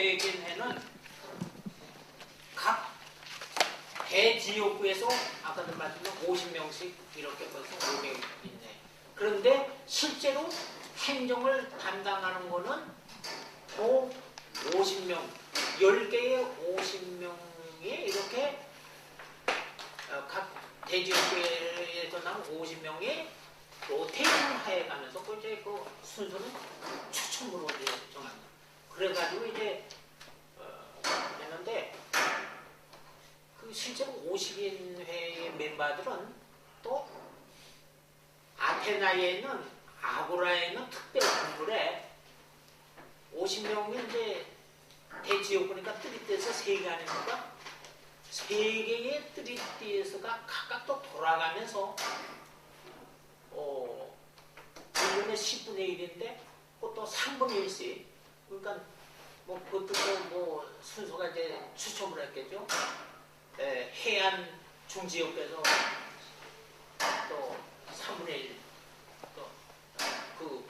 500인회는 각 대지역구에서 아까도 말씀드린 50명씩 이렇게 벌써 500인회. 그런데 실제로 행정을 담당하는 거는 또 50명, 10개의 50명이 이렇게 각 대지역구에서 나온 50명이 로테이션 하에 가면서 그 이제 그 순서는 추첨으로 이제 정합니다. 그래가지고 이제 했는데 그 실제로 50인 회의 멤버들은 또 아테나에 있는 아고라에 있는 특별 건물에 50명이 이제 대지역구니까 뜨리띠에서 3개 아닙니까? 3개의 뜨리띠에서가 각각 또 돌아가면서 1년에 10분의 1인데 그것도 3분의 1씩 그러니까 뭐 그것도 뭐 순서가 이제 추첨을 했겠죠. 해안 중지역에서 또 3분의 1 또 그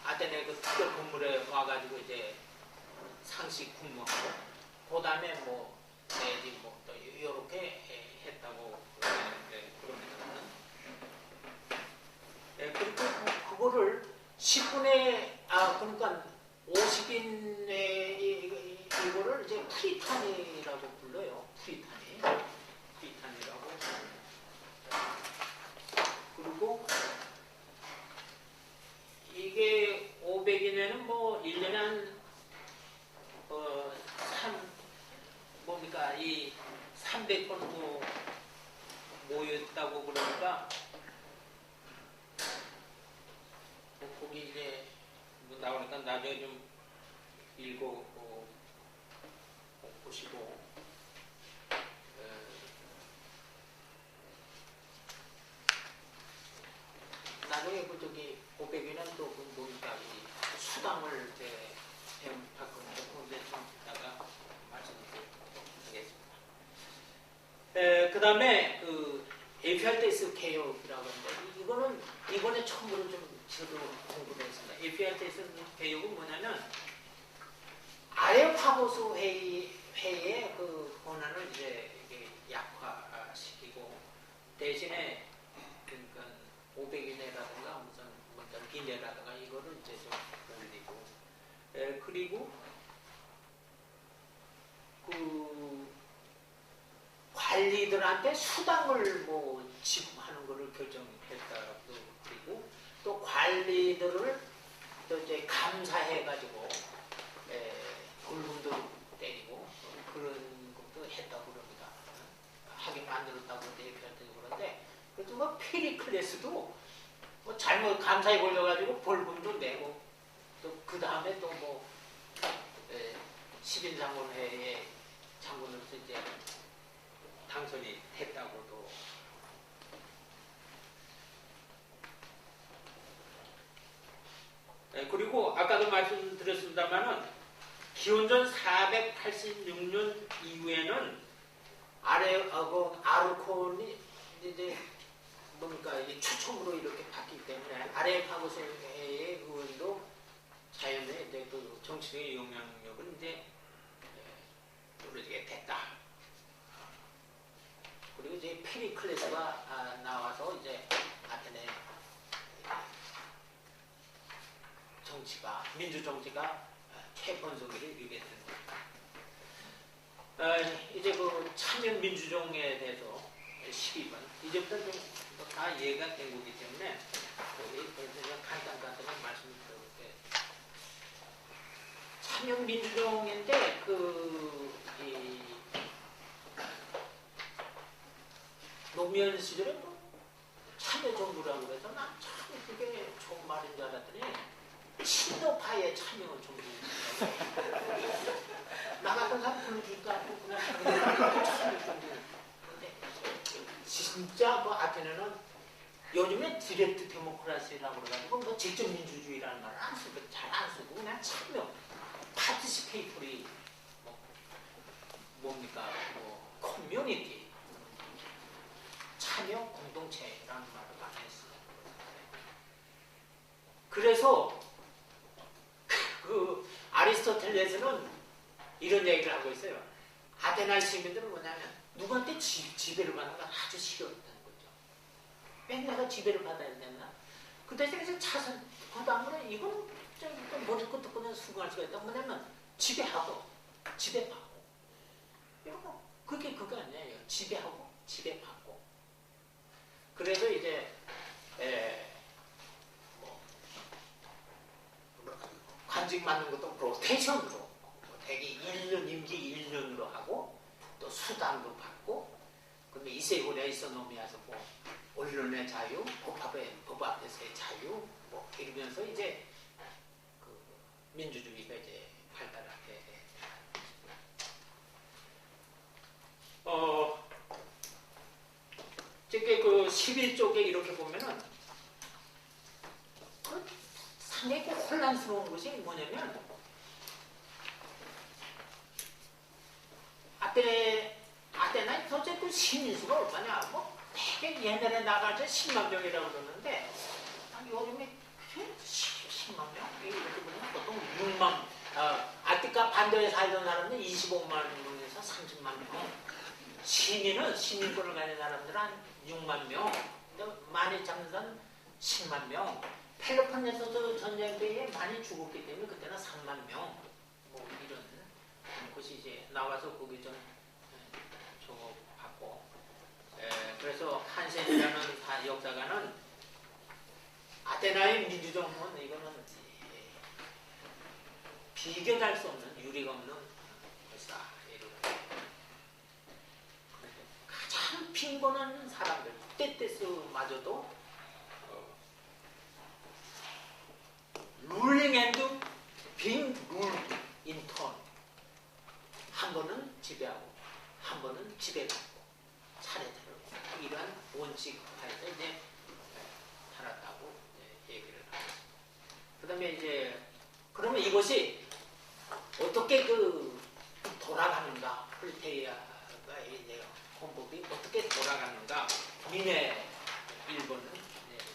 아테네 그 특별 건물에 와가지고 이제 상식 근무하고 그 다음에 뭐 내지 뭐 또 이렇게 했다고 그러면은 그리고 그거를 10분의 그러니까 50인의 이거를 이제 프리탄이라고 불러요. 프리탄이라고. 그리고 이게 500인에는 뭐 1년에 한 뭡니까 이 300번 모였다고 그러니까 거기 이제 뭐 나오니까 나중에 좀 보시고 나중에 그 저기 500위는 또 뭡니까 이 수당을 이제 받거든요. 그런데 좀 이따가 말씀드리도록 하겠습니다. 그 다음에 그 에피알테스 개혁이라고 하는데 이거는 이번에 처음으로 좀 저도 공부를 했습니다. 에피알테스 개혁은 뭐냐면 아레오파고스 회의의 그 권한을 이제 약화시키고 대신에 그러니까 500인회라든가 무슨 인회라든가 이거를 이제 좀 올리고 그리고 그 관리들한테 수당을 뭐 지급하는 거를 결정했다고 그리고 또 관리들을 또 이제 감사해가지고 벌금도 때리고 그런 것도 했다고 그럽니다. 하게 만들었다고 얘기했더니 그런데 그래도 뭐 페리클레스도 뭐 잘못 감사에 걸려가지고 벌금도 내고 또 그 다음에 또 뭐 10인장군회의 장군으로서 이제 당선이 됐다고도 그리고 아까도 말씀드렸습니다만은 기원전 486년 이후에는 아르콘이 이제 뭡니까 이게 추첨으로 이렇게 바뀌기 때문에 아레오파고스의 의원도 자연의 이제 그 정치적인 영향력을 이제 누리게 됐다. 그리고 이제 페리클레스가 나와서 이제 아테네 정치가 민주 정치가 최건성기를 이루게 되는 겁니다. 이제 그 참여 민주정에 대해서 12번 이제부터 좀 다 이해가 된 거기 때문에 그래서 간단하게 말씀드려볼게요. 참여 민주정인데 이 노무현 시절에 뭐 참여정부라고 해서 난 참 그게 좋은 말인 줄 알았더니 친노파의 참여정부 나 같은 사람 불러주지도 않고 그냥 참여정부 근데 진짜 그 아테네는 요즘에 디렉트 데모크라시라고 그래가지고 뭐 직접 민주주의라는 말을 안 쓰고 잘 안 쓰고 그냥 참여 파티시페이토리 뭡니까 뭐 커뮤니티 참여 공동체라는 말을 많이 했어요. 그래서 그 아리스토텔레스는 이런 얘기를 하고 있어요. 아테네 시민들은 뭐냐면 누구한테 지배를 받는 건 아주 싫어했다는 거죠. 왜 내가 지배를 받아야 되나? 그 대신에 차선, 그 다음에 이건 머리끝도 그냥 수긍할 수가 있다. 뭐냐면 지배하고 지배받고 이런 거 그게 그거 아니에요. 지배하고 지배받고. 그래서 이제 관직 맡는 것도 로테이션으로 대개 1년 임기 1년으로 하고 또 수당도 받고 그다음에 이세고리아 이소노미아서 뭐 언론의 자유, 법 앞에서의 자유 뭐 이러면서 이제 그 민주주의가 이제 발달하게 저게 그 11쪽에 이렇게 보면은 상당히 혼란스러운 것이 뭐냐면 아테나에 도대체 그 시민수가 얼마냐 뭐 되게 옛날에 나갈 때 10만 명이라고 그러는데 요즘에 10만 명? 이렇게 보면 보통 6만 아티카 반도에 살던 사람은 25만 명에서 30만 명 시민권을 가진 사람들은 한 6만 명 많이 잡는 사람은 10만 명 펠로폰네소스 전쟁 때에 많이 죽었기 때문에 그때는 3만 명 뭐 이런 것이 이제 나와서 거기 좀 저거 받고 그래서 한센이라는 역사가는 아테나의 민주정부는 이거는 비교할 수 없는 유리가 없는 것이다. 가장 빈곤한 사람들 테테스마저도 룰링 앤드 빙 룰드 인턴 한 번은 지배하고 한 번은 지배받고 차례대로 이러한 원칙 하에서 이제 살았다고 얘기를 하겠습니다. 그 다음에 이제 그러면 이것이 어떻게 그 돌아가는가 플테이아가 이제 헌법이 어떻게 돌아가는가 미네 1번은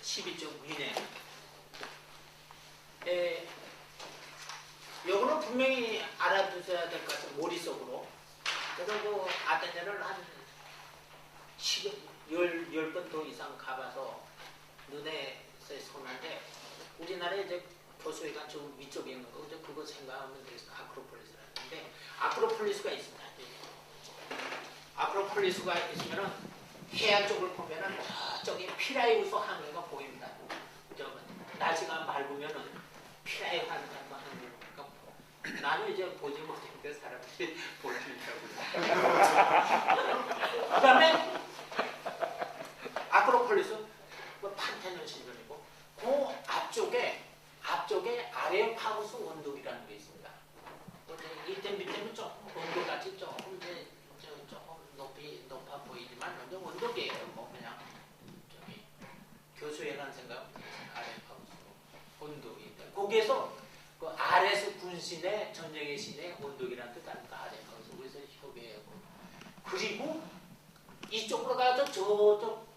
12쪽 미네 요거는 분명히 알아두셔야 될 것 같아요. 머릿속으로. 그래서 그 아테네를 한 10번 더 이상 가봐서 눈에 선한데 우리나라에 이제 교수회관 저 위쪽에 있는 거 그거 생각하면 되겠어요. 아크로폴리스라는데 아크로폴리스가 있습니다. 아크로폴리스가 있으면은 해안 쪽을 보면은 저기 피라이우스 항구가 보입니다. 날씨가 맑으면은 피라이우스 항구가 나는 이제 보지 못했는데 사람들이 볼 수 있다고. 그 다음에 아크로폴리스 판테논 신전이고 그 앞쪽에 아레오파고스 원독이라는 게 있습니다. 이때 밑에는 조금 원독같이 조금 이제 조금 높아 보이지만 완전 원독이에요. 뭐 그냥 저기 교수회관 생각 아레오파고스 원독인데 거기에서 그 아레스 군신의 전쟁의 신의 원독이라는 뜻 아닙니까? 아레오파고스 그래서 협의하고 그리고 이쪽으로 가서 저쪽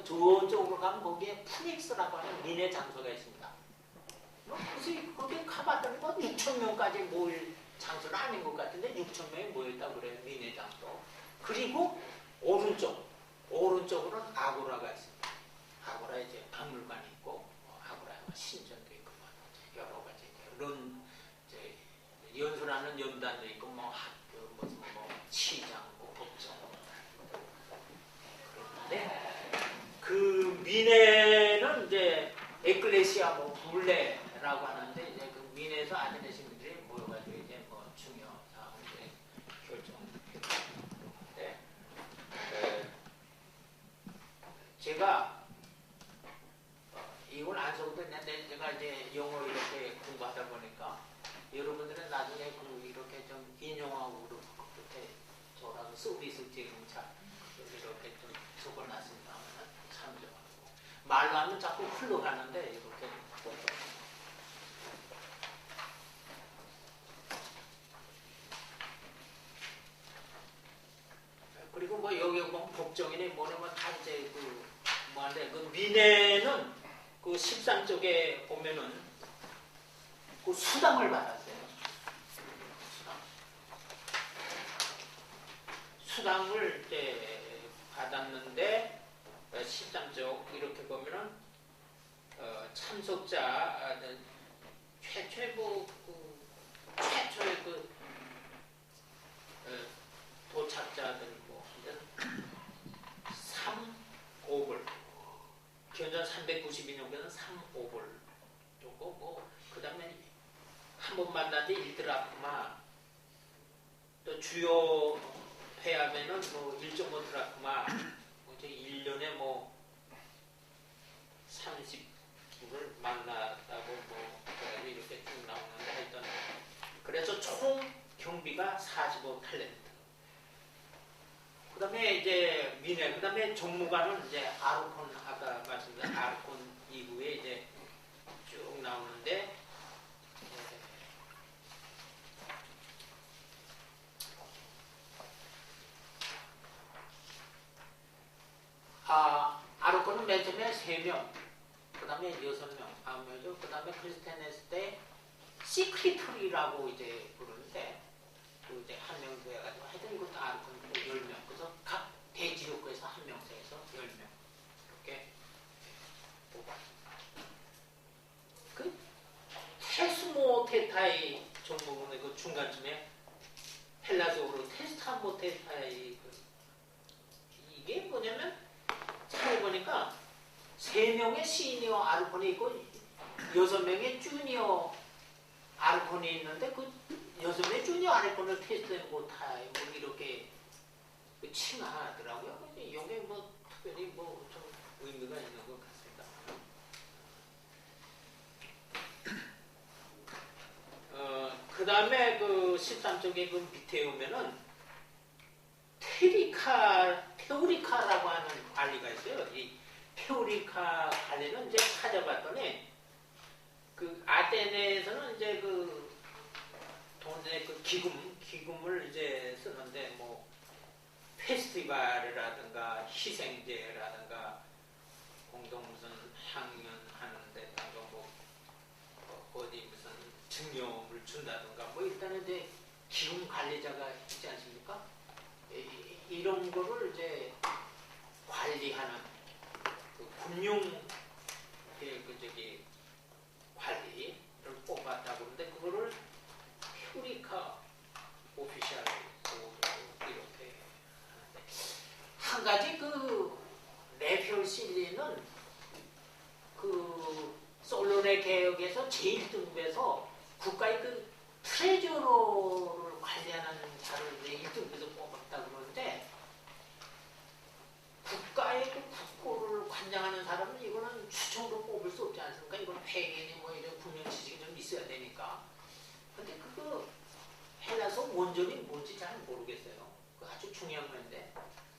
저쪽으로 가면 거기에 푸닉스라고 하는 민의 장소가 있습니다. 그래서 거기에 가봤더니 6,000명까지 모일 장소는 아닌 것 같은데 6,000명이 모였다고 그래요. 민의 장소. 그리고 오른쪽으로는 아고라가 있습니다. 아고라 이제 박물관이 있고 아고라 신전도 있고 여러 가지 이런 연설하는 연단도 있고 뭐 학교 무슨 뭐 시장 뭐 법정 그 미네는 이제 에클레시아 뭐 불레라고 하는데 이제 그 미네에서 아테네 시민들이 모여가지고 이제 뭐 중요 사항을 이제 결정했는데 제가 이걸 안 써도 되는데 제가 이제 영어 이렇게 공부하다 보니까 여러분들은 나중에 그 이렇게 좀 인용하고 그렇게 저라고 서비스 제공차 이렇게 좀 적어놨습니다. 참조하고 말로 하면 자꾸 흘러가는데 이렇게 그리고 뭐 여기 보면 법정이니 뭐냐면 다 이제 그 뭐한데 그 미네는 그 13쪽에 보면은 그 수당을 받았어요. 수당을 이제 받았는데 13쪽 이렇게 보면은 참석자 최초의 최초의 도착자들 3,5불 기원전 392년도에는 3,5불 줬고 그 다음에 한 번 만났는데 1드라크마 또 주요 회하면은 1.5드라크마 이제 1년에 30불을 만났다고 이렇게 쭉 나오는데 하여튼 그래서 총 경비가 45탤런트. 그 다음에 이제 미네, 그 다음에 정무관은 이제 아르콘, 아까 말씀드린 아르콘 이후에 이제 쭉 나오는데, 아르콘은 맨 처음에 3명, 그 다음에 6명, 9명이죠. 그 다음에 크리스티안했을 때 시크리터리라고 이제 부르는데, 그 이제 한 명 더 해가지고 하여튼 이것도 아르콘 10명. 그래서 각 대지역구에서 한 명씩 해서 10명. 이렇게 뽑았습니다. 그 테스모테타이 종목은 그 중간쯤에 헬라적으로 테스타모테타이 이게 뭐냐면 잘 보니까 3명의 시니어 아르콘이 있고 6명의 주니어 아르콘이 있는데 그 6명의 주니어 아르콘을 테스트 못하요 뭐 이렇게 칭하더라고요. 이게 특별히 좀 의미가 있는 것 같습니다. 그 다음에 그 13쪽에 그 밑에 오면은 테오리카라고 하는 관리가 있어요. 이 테오리카 관리는 이제 찾아봤더니 그 아테네에서는 이제 그 돈의 그 기금을 이제 쓰는데 페스티벌이라든가 희생제라든가 공동 무슨 향연하는 데다가 어디 무슨 증여를 준다든가 일단은 이제 기금 관리자가 있지 않습니까? 이런 거를 이제 관리하는 그 금융 관리를 뽑았다고 그러는데 그거를 퓨리카 오피셜 이렇게 하는데 한 가지 그 네피올실리는 그 솔로네 개혁에서 제1등급에서 국가의 그 트레저러를 관리하는 자를 1등급에서 뽑았다 그러는데 국가의 그 국고를 관장하는 사람은 이거는 추첨으로 뽑을 수 없지 않습니까? 이건 폐기니 이런 분명 지식이 좀 있어야 되니까. 근데 그거 헬라서 원전이 뭔지 잘 모르겠어요. 그 아주 중요한 건데.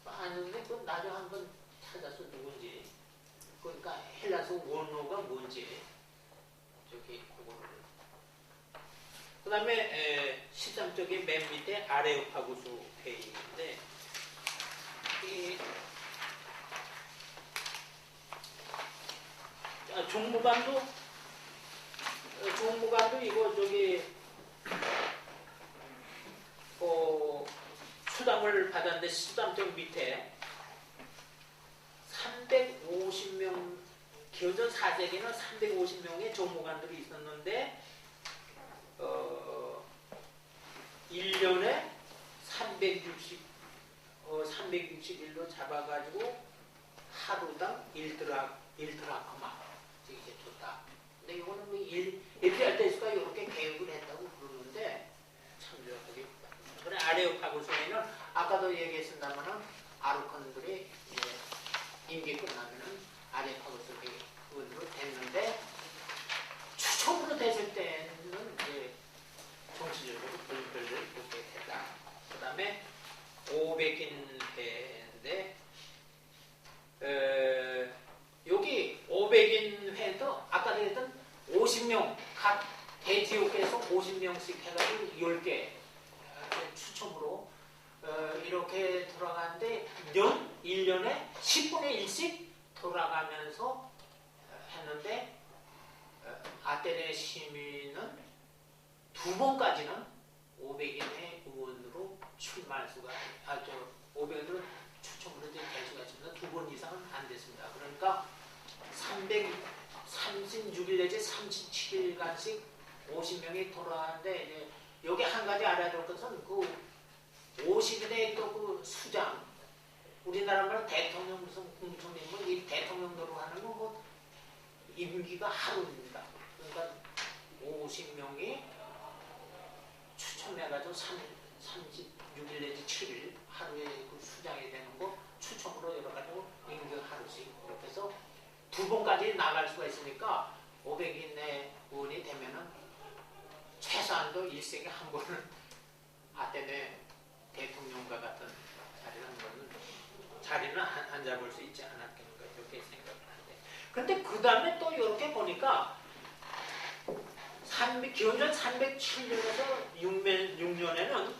아는데 그건 나중에 한번 찾아서 누군지. 그러니까 헬라서 원어가 뭔지 그거를. 그 다음에 13쪽에 맨 밑에 아레오파구스 회의인데 종무관도 이거 수당을 받았는데 수당적 밑에 350명 기원전 4세기는 350명의 종무관들이 있었는데 1년에 360일로 잡아가지고 하루당 1드라크마 이제 줬다. 근데 이거는 얘기할 때수가 이렇게 개혁을 했다고 그러는데 참 저기 그래 아레오파고스에는 아까도 얘기했습니다만은 아르콘들이 이제 임기 끝나면은 아레오파고스로 됐는데 추첨으로 됐을 때는 이제 정치적으로 분별을 못게 됐다. 그 다음에 500인 회인데 여기 500인 회도 아까 얘기했던 50명 각 대지역에서 50명씩 해가지고 10개 추첨으로 이렇게 돌아가는데 1년에 10분의 1씩 돌아가면서 했는데 아테네 시민은 두 번까지는 500인의 의원으로 출마할 수가 500인으로 추첨으로 될 수가 있습니다. 두 번 이상은 안 됐습니다. 그러니까 336일 내지 37일간씩 50명이 돌아가는데 이제 여기 한 가지 알아야 될 것은 그 50인의 그 수장 우리나라 말로 대통령 무슨 국무총리 이 대통령으로 하는 건 뭐 임기가 하루입니다. 그러니까 50명이 추첨해가지고 36일 내지 7일 하루에 그 수장이 되는 거 추첨으로 여러 가지로 임기가 하루씩 이렇게 해서 두 번까지 나갈 수가 있으니까 500인의 의원이 되면은 최소한도 일생에 한 번은 아테네 대통령과 같은 자리는 앉아볼 수 있지 않았겠는가 이렇게 생각을 하는데 근데 그 다음에 또 이렇게 보니까 기원전 307년에서 6년에는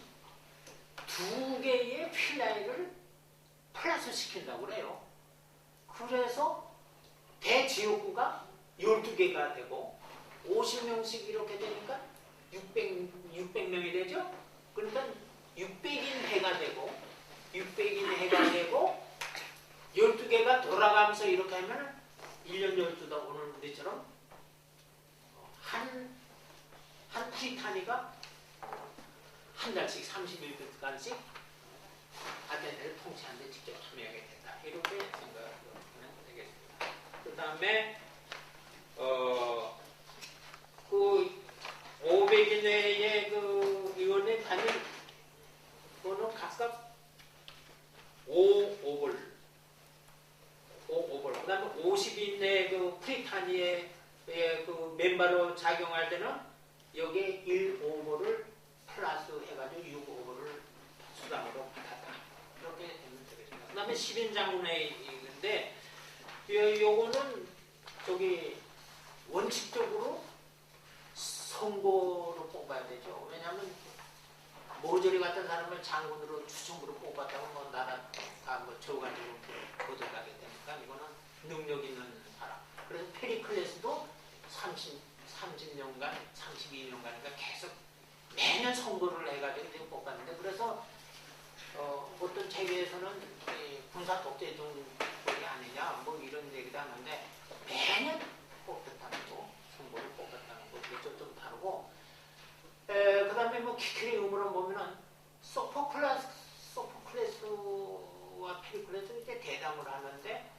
두 개의 필라이를 플러스 시킨다고 그래요. 그래서 대지역구가 12개가 되고 50명씩 이렇게 되니까 600명이 되죠. 그러니까 600인 해가 되고 12개가 돌아가면서 이렇게 하면 1년 12다 오늘 우리처럼 한 프리타니가 한 달씩 30일간씩 아테네를 통치하는 데 직접 참여하게 된다. 이렇게 생각하면 되겠습니다. 그 다음에 그 500인 내의 그 의원의 단위 그거는 각각 5오벌 그 다음에 50인 내의 그 프리타니의 그 멤버로 작용할 때는 여기에 1오버를 플러스 해가지고 6오버를 수당으로 받았다. 이렇게 되면 되겠습니다. 그 다음에 10인 장군회의인데 요거는 저기 원칙적으로 선거로 뽑아야 되죠. 왜냐하면 모조리 같은 사람을 장군으로 추첨으로 뽑았다고 뭐 나라 다뭐 저가지고 거들가게 되니까 이거는 능력 있는 사람. 그래서 페리클레스도 30년간, 32년간인가 계속 매년 선거를 해가지고 이제 뽑았는데 그래서 어떤 책에서는 군사 독재 정권이 아니냐 뭐 이런 얘기도 하는데 매년 뽑혔다는 거, 선거를 뽑았다는 거 이게 좀 다르고 그 다음에 뭐 키크리 음으로 보면은 소포클레스와 페리클레스는 이제 대담을 하는데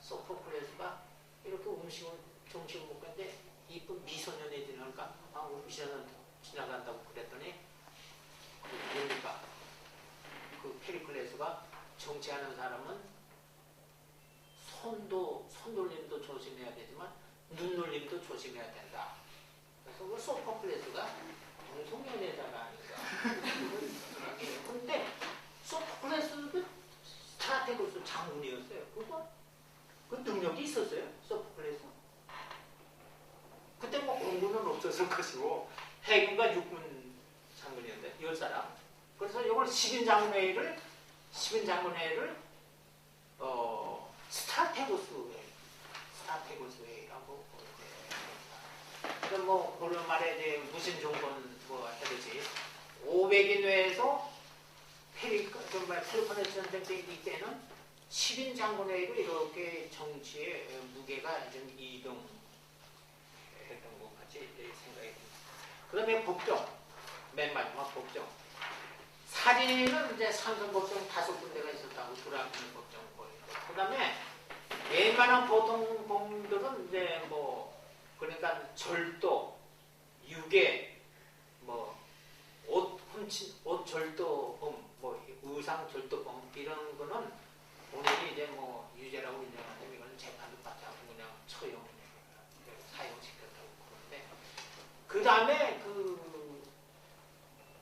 소포클레스가 이렇게 정식을 먹는데 이쁜 미소년이 지나니까 미소년 지나간다고 그랬더니 그러니까 그 페리클레스가 정치하는 사람은 손놀림도 조심해야 되지만 눈놀림도 조심해야 된다. 그래서 그 소포클레스가 동성연애자가 아닌가. 근데 소포클레스도 스트라테고스 장군이었어요. 그 능력이 있었어요. 소포클레스. 그때 뭐 공군은 없었을 것이고 해군과 육군 장군이었는데 10사람. 그래서 이걸 10인 장군회의를 스트라테고스 회의라고 뭐 그런 말에 이제 무슨 정권 뭐 하듯이 500인 회에서 펠로폰네소 전쟁 때는 10인 장군회의로 이렇게 정치의 무게가 좀 이동했던 것 같이 생각이 듭니다. 그 다음에 법정, 맨 마지막 법정. 사진은 이제 삼성법정 5군데가 있었다고 돌아가는 법정 보이고. 그 다음에 웬만한 보통 범들은 이제 뭐 그러니까 절도, 유괴, 뭐 옷 절도범, 뭐 의상 절도범 이런 거는 오늘이 이제 뭐 유죄라고 인정하는데 이거는 재판도 받지 않고 그냥 처형 사형시켰다고 그러는데 그 다음에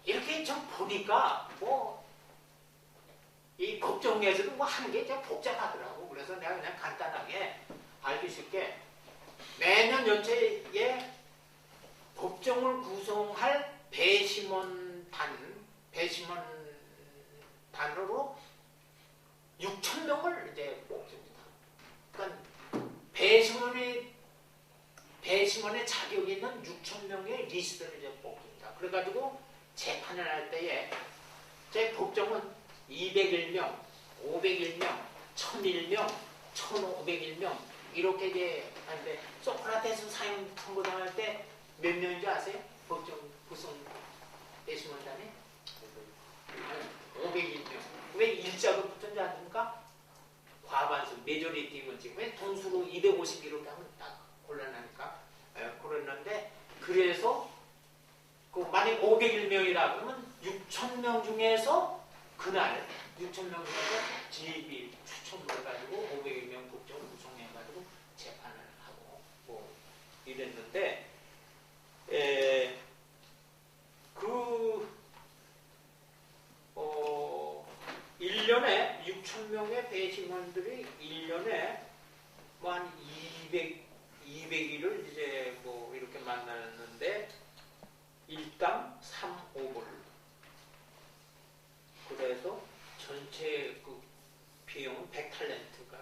이렇게 좀 보니까 뭐 이 법정에서도 뭐 하는 게 좀 복잡하더라고. 그래서 내가 그냥 간단하게 알기 쉽게 매년 연초에 법정을 구성할 배심원단으로 6,000명을 이제 뽑습니다. 그러니까 배심원에 자격이 있는 6,000명의 리스트를 이제 뽑습니다. 그래가지고 재판을 할 때에 제 법정은 201명, 501명, 1001명, 1501명 이렇게 이제 하는데 소크라테스 사형 선고당할 때 몇 명인지 아세요? 법정 구성 배심원단이 501명. 왜 일자로 붙은지 아십니까? 과반수, 메조리티면 지금 왜 동수로 250 이렇게 하면 딱 곤란하니까 그랬는데 그래서 그 만약 501명이라 그러면 6,000명 중에서 그날 6,000명 중에서 진입이 추첨을 해가지고 501명 법정 구성해가지고 재판을 하고 뭐 이랬는데 그 1년에 6,000명의 배심원들이 1년에 뭐 한 200일을 이제 뭐 이렇게 만나는데 일당 3,5불. 그래서 전체 그 비용은 100탈렌트가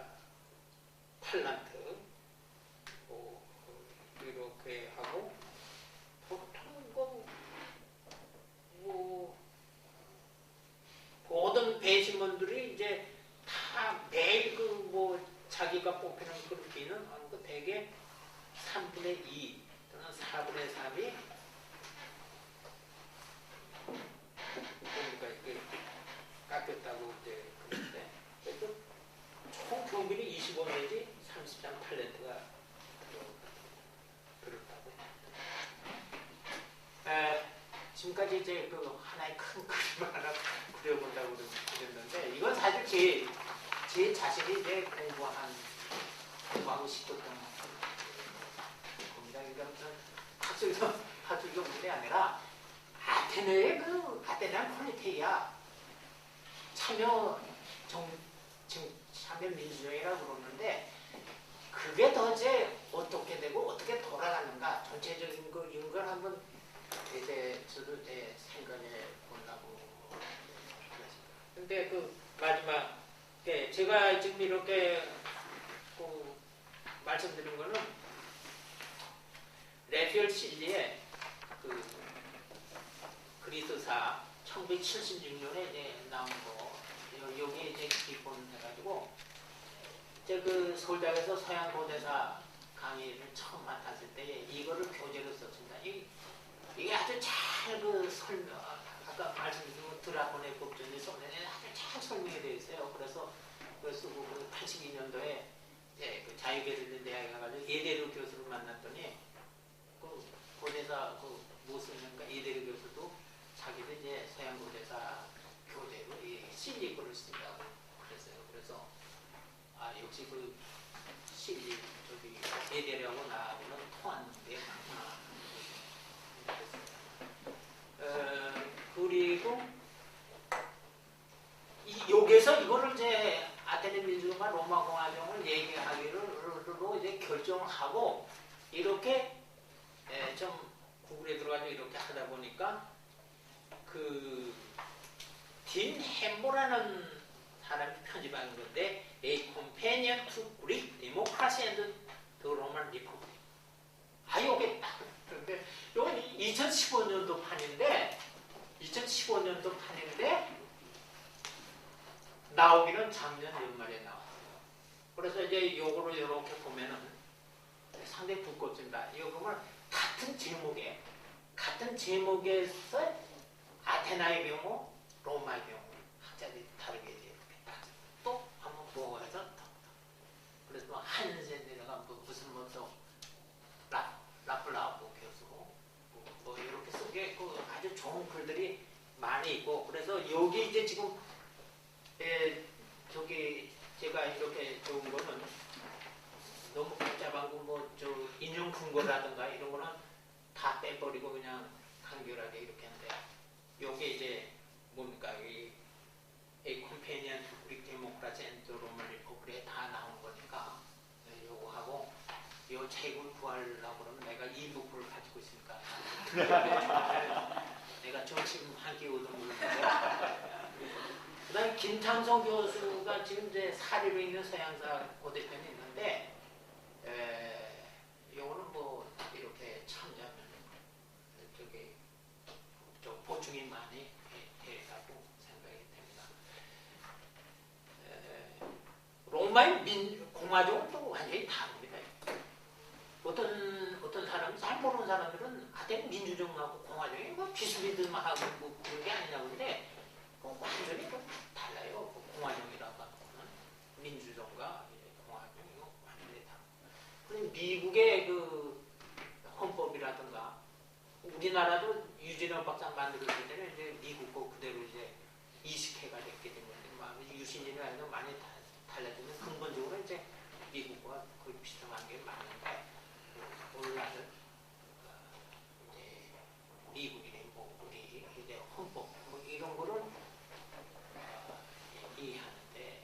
탈란트 뭐 이렇게 하고 보통 뭐 모든 배심원들이 이제 다 매일 그 뭐 자기가 뽑히는 그 비는 그 대개 3분의 2 또는 4분의 3이 그러니까 이게 깎였다고 이제 그러는데 그래서 총 평균이 25 내지 33탈렌트가 들었다고. 지금까지 이제 그 하나의 큰 그림을 하나 그려본다고 그랬는데 이건 사실 제 자신이 이제 공부하고 싶었던 겁니다. 그러니까 무슨 학술적 문제 아니라 아테네의 그 아테네는 폴리테이야 참여 민주주의라고 그러는데 그게 더 이제 어떻게 되고 어떻게 돌아가는가 전체적인 거 이런 걸 한번 이제 저도 이제 생각해 보려고 그랬습니다. 근데 그 마지막 제가 지금 이렇게 그 말씀드린 거는 레피얼 실리의 그 그리스사 1976년에 이제 나온 거 여기에 이제 기본해가지고 이제 그 서울대학에서 서양고대사 강의를 처음 맡았을 때 이거를 교재로 썼습니다. 이게 아주 잘 그 설명, 아까 말씀드린 드라곤의 법전이 소련에 아주 잘 설명이 되어 있어요. 그래서 그래서 82년도에 그 자유계를된 대학에 가가지고 예대로 교수를 만났더니 그 고대사 그 무엇이냐니까 예대로 교수도 자기도 이제 서양고대사 교재로 이 실리글을 쓴다고 그랬어요. 그래서 역시 그 실리 저기 예대라고 나하고는 통하는 게 많구나. 그리고 여기서 이거를 이제 아테네 민주주의와 로마 공화정을 얘기하기로 이제 결정하고 이렇게 좀 구글에 들어가서 이렇게 하다 보니까 그 딘 햄보라는 사람이 편집한 건데 A Companion to Greek Democracy and the Roman Republic. 이게 딱 그런데 이건 2015년도 판인데 나오기는 작년 연말에 나왔어요. 그래서 이제 요거를 이렇게 보면은 상당히 두껍습니다. 이거 보면 같은 제목에서 아테나의 경우, 로마의 경우 학자들이 다르게 이렇게 또 한번 보고 해서 그래서 뭐 한센네가 무슨 뭐또 라플라우 교수고 뭐 이렇게 쓰게 아주 좋은 글들이 많이 있고 그래서 여기 이제 지금 저기 제가 이렇게 좋은 거는 너무 복잡한 거 뭐 저 인용 근거라든가 이런 거는 다 빼버리고 그냥 간결하게 이렇게 하는데 요게 이제 뭡니까 이 컴패니언 우리 데모크라시 앤드 로만 리퍼블리크에 다 나온 거니까 요거 하고 요 책을 구하려고 그러면 내가 이 부분을 가지고 있으니까 내가 점심 한 끼 얻은 물인데 그 다음에 김창성 교수가 지금 이제 사립에 있는 서양사 고대편이 있는데 요거는 뭐 로마의 공화종은 또 완전히 다릅니다. 어떤 사람이 잘 모르는 사람들은 아테네 민주정하고 공화정이 뭐 비슷비슷만 하고 뭐 그런 게 아니냐고 그러는데 완전히 좀 달라요. 공화정이라고 하는 거는 민주정과 공화정이 완전히 다르고. 그리고 미국의 그 헌법이라든가 우리나라도 유진호 박사 만들었을 때는 이제 미국 거 그대로 이제 이식해가 됐기 때문에 유신이나 해도 많이 달라지는 근본적으로 이제 미국과 거의 비슷한 게 많은데 오늘날은 이제 미국이나 뭐 우리 이제 헌법 뭐 이런 거를 이해하는데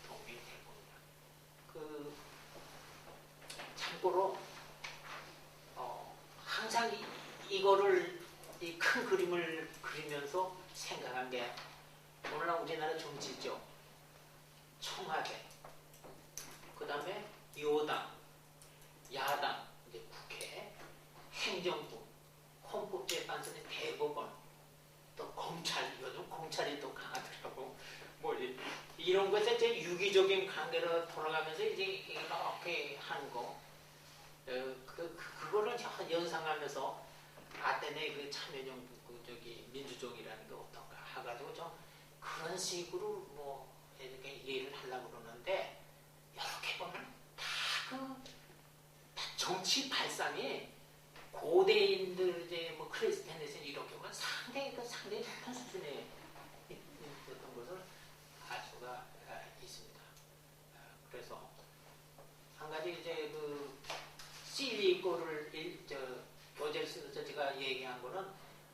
도움이 될 겁니다. 그 참고로 항상 이거를 이 큰 그림을 그리면서 생각한 게 오늘날 우리나라 정치죠. 청와대, 그 다음에 여당, 야당, 이제 국회, 행정부, 헌법재판소는 대법원, 또 검찰, 요즘 검찰이 또 강하더라고. 뭐 이런 것에 이제 유기적인 관계로 돌아가면서 이제 이렇게 하는 거, 그거를 연상하면서 아테네 그 참여정 민주정이라는 게 어떤가 해가지고 좀 그런 식으로 뭐 이렇게 이해를 하려고 그러는데 이렇게 보면 다 정치 발상이 고대인들 이제 뭐 크리스티안에서 이렇게 보면 상당히 높은 수준에 있었던 것을 알 수가 있습니다. 그래서 한 가지 이제 그 실리 거를 교재를 쓰면서 제가 얘기한 거는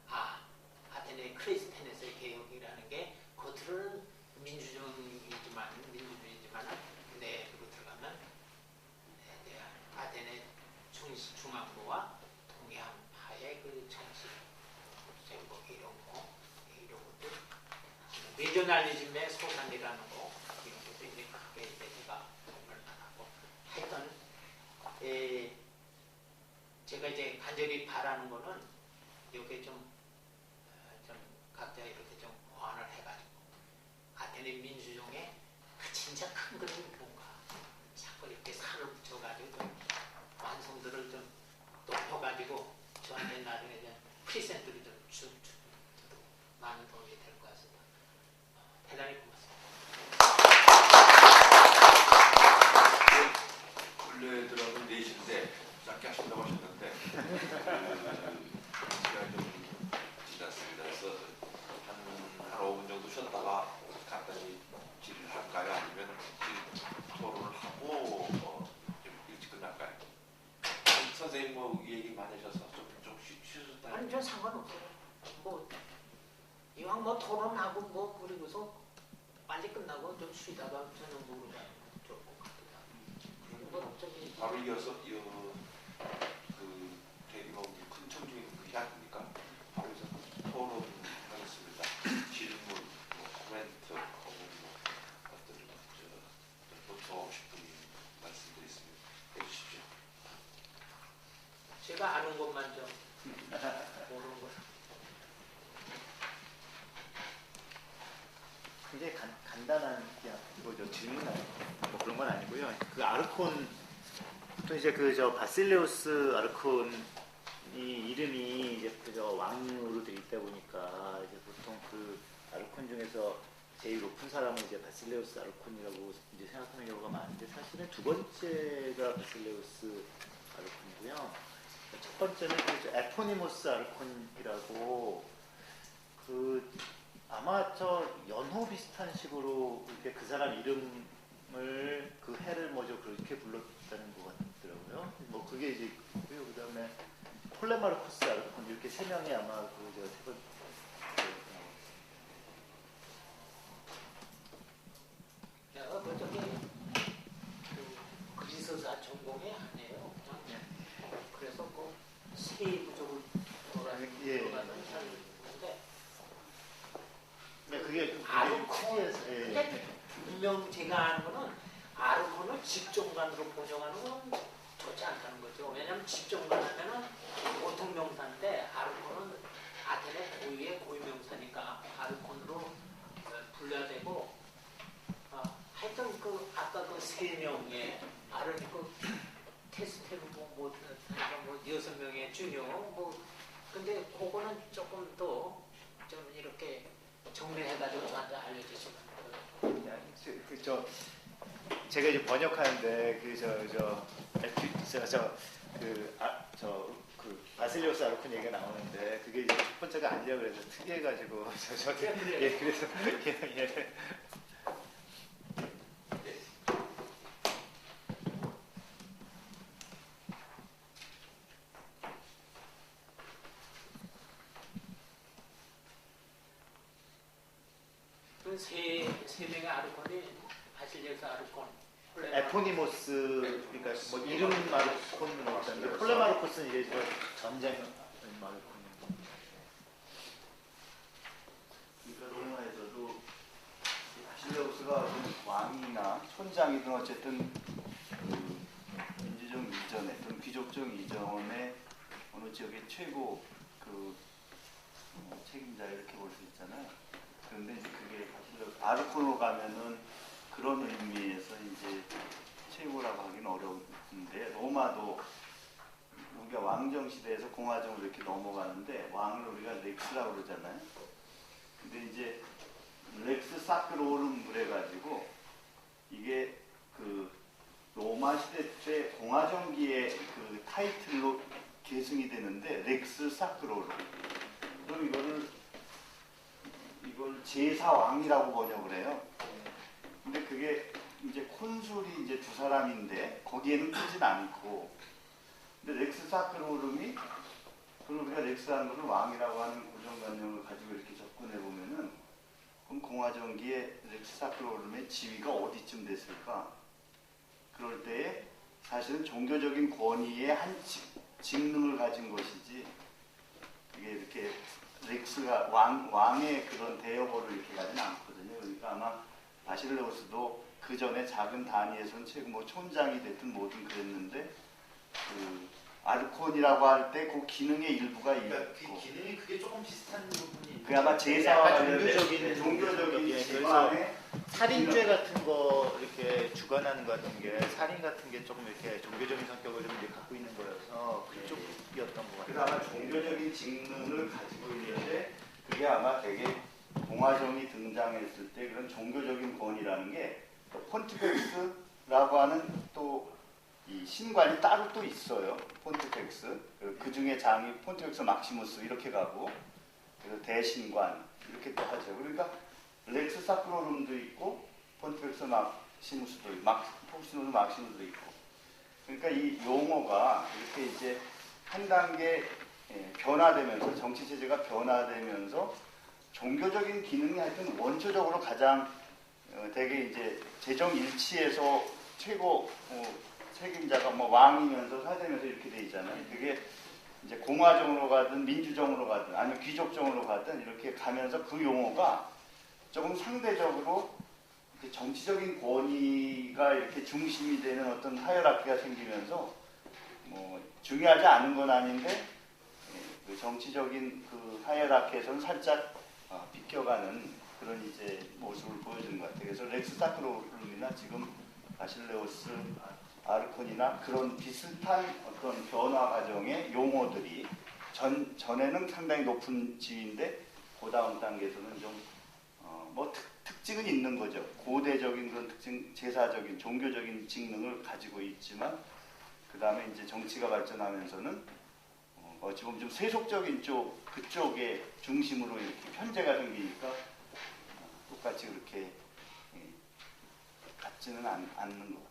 아테네 크리스티안에서의 개혁이라는 게 겉으로는 민주주의지만 내부로 들어가면 아테네 중앙부와 동해안파의 그 정치 정복 이런 것들 리저널리즘의 소산이라는 거 이런 것도 이제 크게 이제 제가 공부를 하고 하여튼 제가 이제 간절히 바라는 거는 이렇게 좀 각자 이렇게 좀 보완을 해가지고 아테네 민주정의 그 진짜 큰 그림이 뭔가 자꾸 이렇게 살을 붙여가지고 좀 완성도를 좀 높여가지고 저한테 나중에 이제 프리센트를 좀 주도 많은 도움이 될 것 같습니다. 대단히 고맙습니다. 원래들하고는 4시인데 짧게 하신다고 하셨는데 시간이 좀 지났습니다. 그래서 한 5분 정도 쉬었다가 간단히 질의를 할까요? 아니면 토론을 하고 좀 일찍 끝날까요? 선생님 뭐 얘기 많이 하셔서 좀 쉬셨다. 아니 전 상관없어요. 뭐 이왕 뭐 토론하고 뭐 그리고서 빨리 끝나고 좀 쉬다가 저는 먹으러 가는 거 좋을 것 같아요. 뭐 저기 바로 이어서 그 대규모 큰 청중이 그게 아닙니까? 바로 이어서 토론하겠습니다. 질문, 코멘트, 어떤 더 하고 싶은 말씀드리겠습니다. 해주십시오. 제가 아는 것만 좀 모르는 거. 굉장히 간단한 뭐죠 질문 뭐 그런 건 아니고요. 그 아르콘 또 이제 그 바실레우스 아르콘이 이름이 이제 그저 왕으로 돼 있다 보니까 이제 보통 그 아르콘 중에서 제일 높은 사람은 이제 바실레우스 아르콘이라고 이제 생각하는 경우가 많은데 사실은 두 번째가 바실레우스 아르콘이고요. 첫 번째는 그 에포니모스 아르콘이라고 아마 연호 비슷한 식으로 이렇게 그 사람 이름을 그 해를 뭐죠 그렇게 불렀다는 것 같더라고요. 뭐 그게 이제 있고요. 그다음에 폴레마르코스 아르콘 이렇게 세 명이 아마 세 번째. 내가 저기 그리스사 전공이 아니에요. 그래서 뭐 세부적으로 돌아가는 잘 모르는데. 네, 그게 아르콘. 분명 제가 아는 거는 아르콘을 집정관으로 번역하는 건 좋지 않다는 거죠. 왜냐하면 집정관 하면은 보통 명사인데 아르콘은 아테네 고유의 고유 명사니까 아르콘으로 불러야 되고. 하여튼 그 아까 그 세 명의 아른 그 테스트로 뭐 6명의 주요 뭐 근데 그거는 조금 더 좀 이렇게 정리해가지고 저한테 알려주시면 제가 이제 번역하는데 그 바실리오스 아르콘 얘기가 나오는데 그게 이제 첫 번째가 아니라 그래서 특이해가지고 예, 그래서 예. 세 명의 아르콘이 바실리오스 아르콘 에포니모스 그러니까 뭐 이름 마르콘은 있는데 폴레마르코스는 이제 전쟁 마르콘. 그러니까 로마에서도 바실레우스가 왕이나 촌장이든 어쨌든 그 민주정 이전에 또는 귀족정 이전에 어느 지역의 최고 그 책임자 이렇게 볼 수 있잖아요. 그런데 이제 그게 바실레우스 아르콘으로 가면은 그런 의미에서 이제 최고라고 하기는 어려운데 로마도 우리가 왕정 시대에서 공화정으로 이렇게 넘어가는데 왕을 우리가 렉스라고 그러잖아요. 근데 이제 렉스 사크로름 그래가지고 이게 그 로마 시대 때 공화정기의 그 타이틀로 계승이 되는데 렉스 사크로름. 그럼 이걸 제사왕이라고 번역을 해요. 근데 그게 이제 콘술이 이제 두 사람인데 거기에는 크진 않고 근데 렉스 사크로름이 그럼 우리가 렉스라는 것을 왕이라고 하는 고정관념을 가지고 이렇게 접근해 보면은 그럼 공화정기의 렉스 사크로름의 지위가 어디쯤 됐을까? 그럴 때에 사실은 종교적인 권위의 한 직능을 가진 것이지 이게 이렇게 렉스가 왕의 그런 대여보를 이렇게 가지는 않거든요. 그러니까 아마 바실레우스도 그 전에 작은 단위에서는 최고 뭐 촌장이 됐든 뭐든 그랬는데 그 아르콘이라고 할 때 그 기능의 일부가 그러니까 있고 그 기능이 그게 조금 비슷한 부분이 그 아마 제사와 약간 관련된 종교적인 예, 집안의 살인죄 같은 거 이렇게 주관하는 것 같은 게 살인 같은 게 조금 이렇게 종교적인 성격을 좀 이제 갖고 있는 거여서 그쪽이었던 것 같아요. 그래서 아마 종교적인 직능을 가지고 있는데 그게 아마 되게 공화정이 등장했을 때 그런 종교적인 권위라는 게 폰티펙스라고 하는 또 이 신관이 따로 또 있어요. 폰티펙스 그 중에 장이 폰티펙스 막시무스 이렇게 가고 그래서 대신관 이렇게 또 하죠. 그러니까 렉스 사크로름도 있고 폰티펙스 막시무스도 있고 폰티펙스 막시무스도 있고 그러니까 이 용어가 이렇게 이제 한 단계 변화되면서 정치 체제가 변화되면서 종교적인 기능이 하여튼 원초적으로 가장 되게 이제 재정 일치에서 최고 책임자가 뭐 왕이면서 사되면서 이렇게 돼 있잖아요. 그게 이제 공화정으로 가든 민주정으로 가든 아니면 귀족정으로 가든 이렇게 가면서 그 용어가 조금 상대적으로 이렇게 정치적인 권위가 이렇게 중심이 되는 어떤 하이라키가 생기면서 뭐 중요하지 않은 건 아닌데 그 정치적인 그 하이라키에서는 살짝 비껴가는 그런 이제 모습을 보여주는 것 같아요. 그래서 렉스 사크로름이나 지금 바실레우스 아르콘이나 그런 비슷한 어떤 변화 과정의 용어들이 전에는 상당히 높은 지위인데 그 다음 단계에서는 좀 뭐 특징은 있는 거죠. 고대적인 그런 특징, 제사적인 종교적인 직능을 가지고 있지만 그 다음에 이제 정치가 발전하면서는 어찌 보면 좀 세속적인 쪽 그쪽의 중심으로 이렇게 편제가 생기니까 똑같이 그렇게 같지는 않는 것.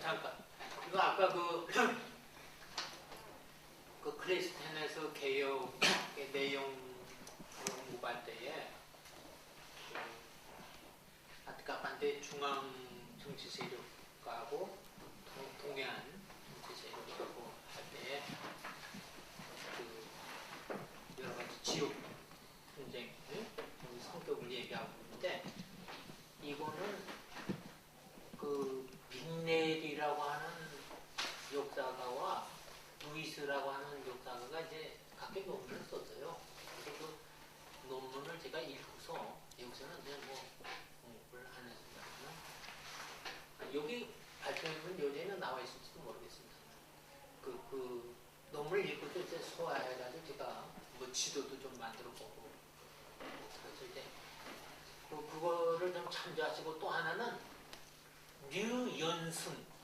잠깐. 이거 아까 그 클리스텐에서 개혁의 내용 공부할 때에 아트카판데 중앙 정치 세력하고 동해안 정치 세력하고 할 때에 그 여러 가지 지역 분쟁 성격을 얘기하고 있는데 이거는 그 빅넬이라고 하는 역사가와 루이스라고 하는 역사가가 이제 각각 논문을 썼어요. 그래서 그 논문을 제가 읽고 있어서 여기서는 이제 뭐 공부를 안 했습니다만 여기 발표문 요제는 나와 있을지도 모르겠습니다. 그 논문을 읽고 이제 소화해가지고 제가 뭐 지도도 좀 만들어 보고 그래서 이제 그거를 좀 참조하시고 또 하나는 류연승이라고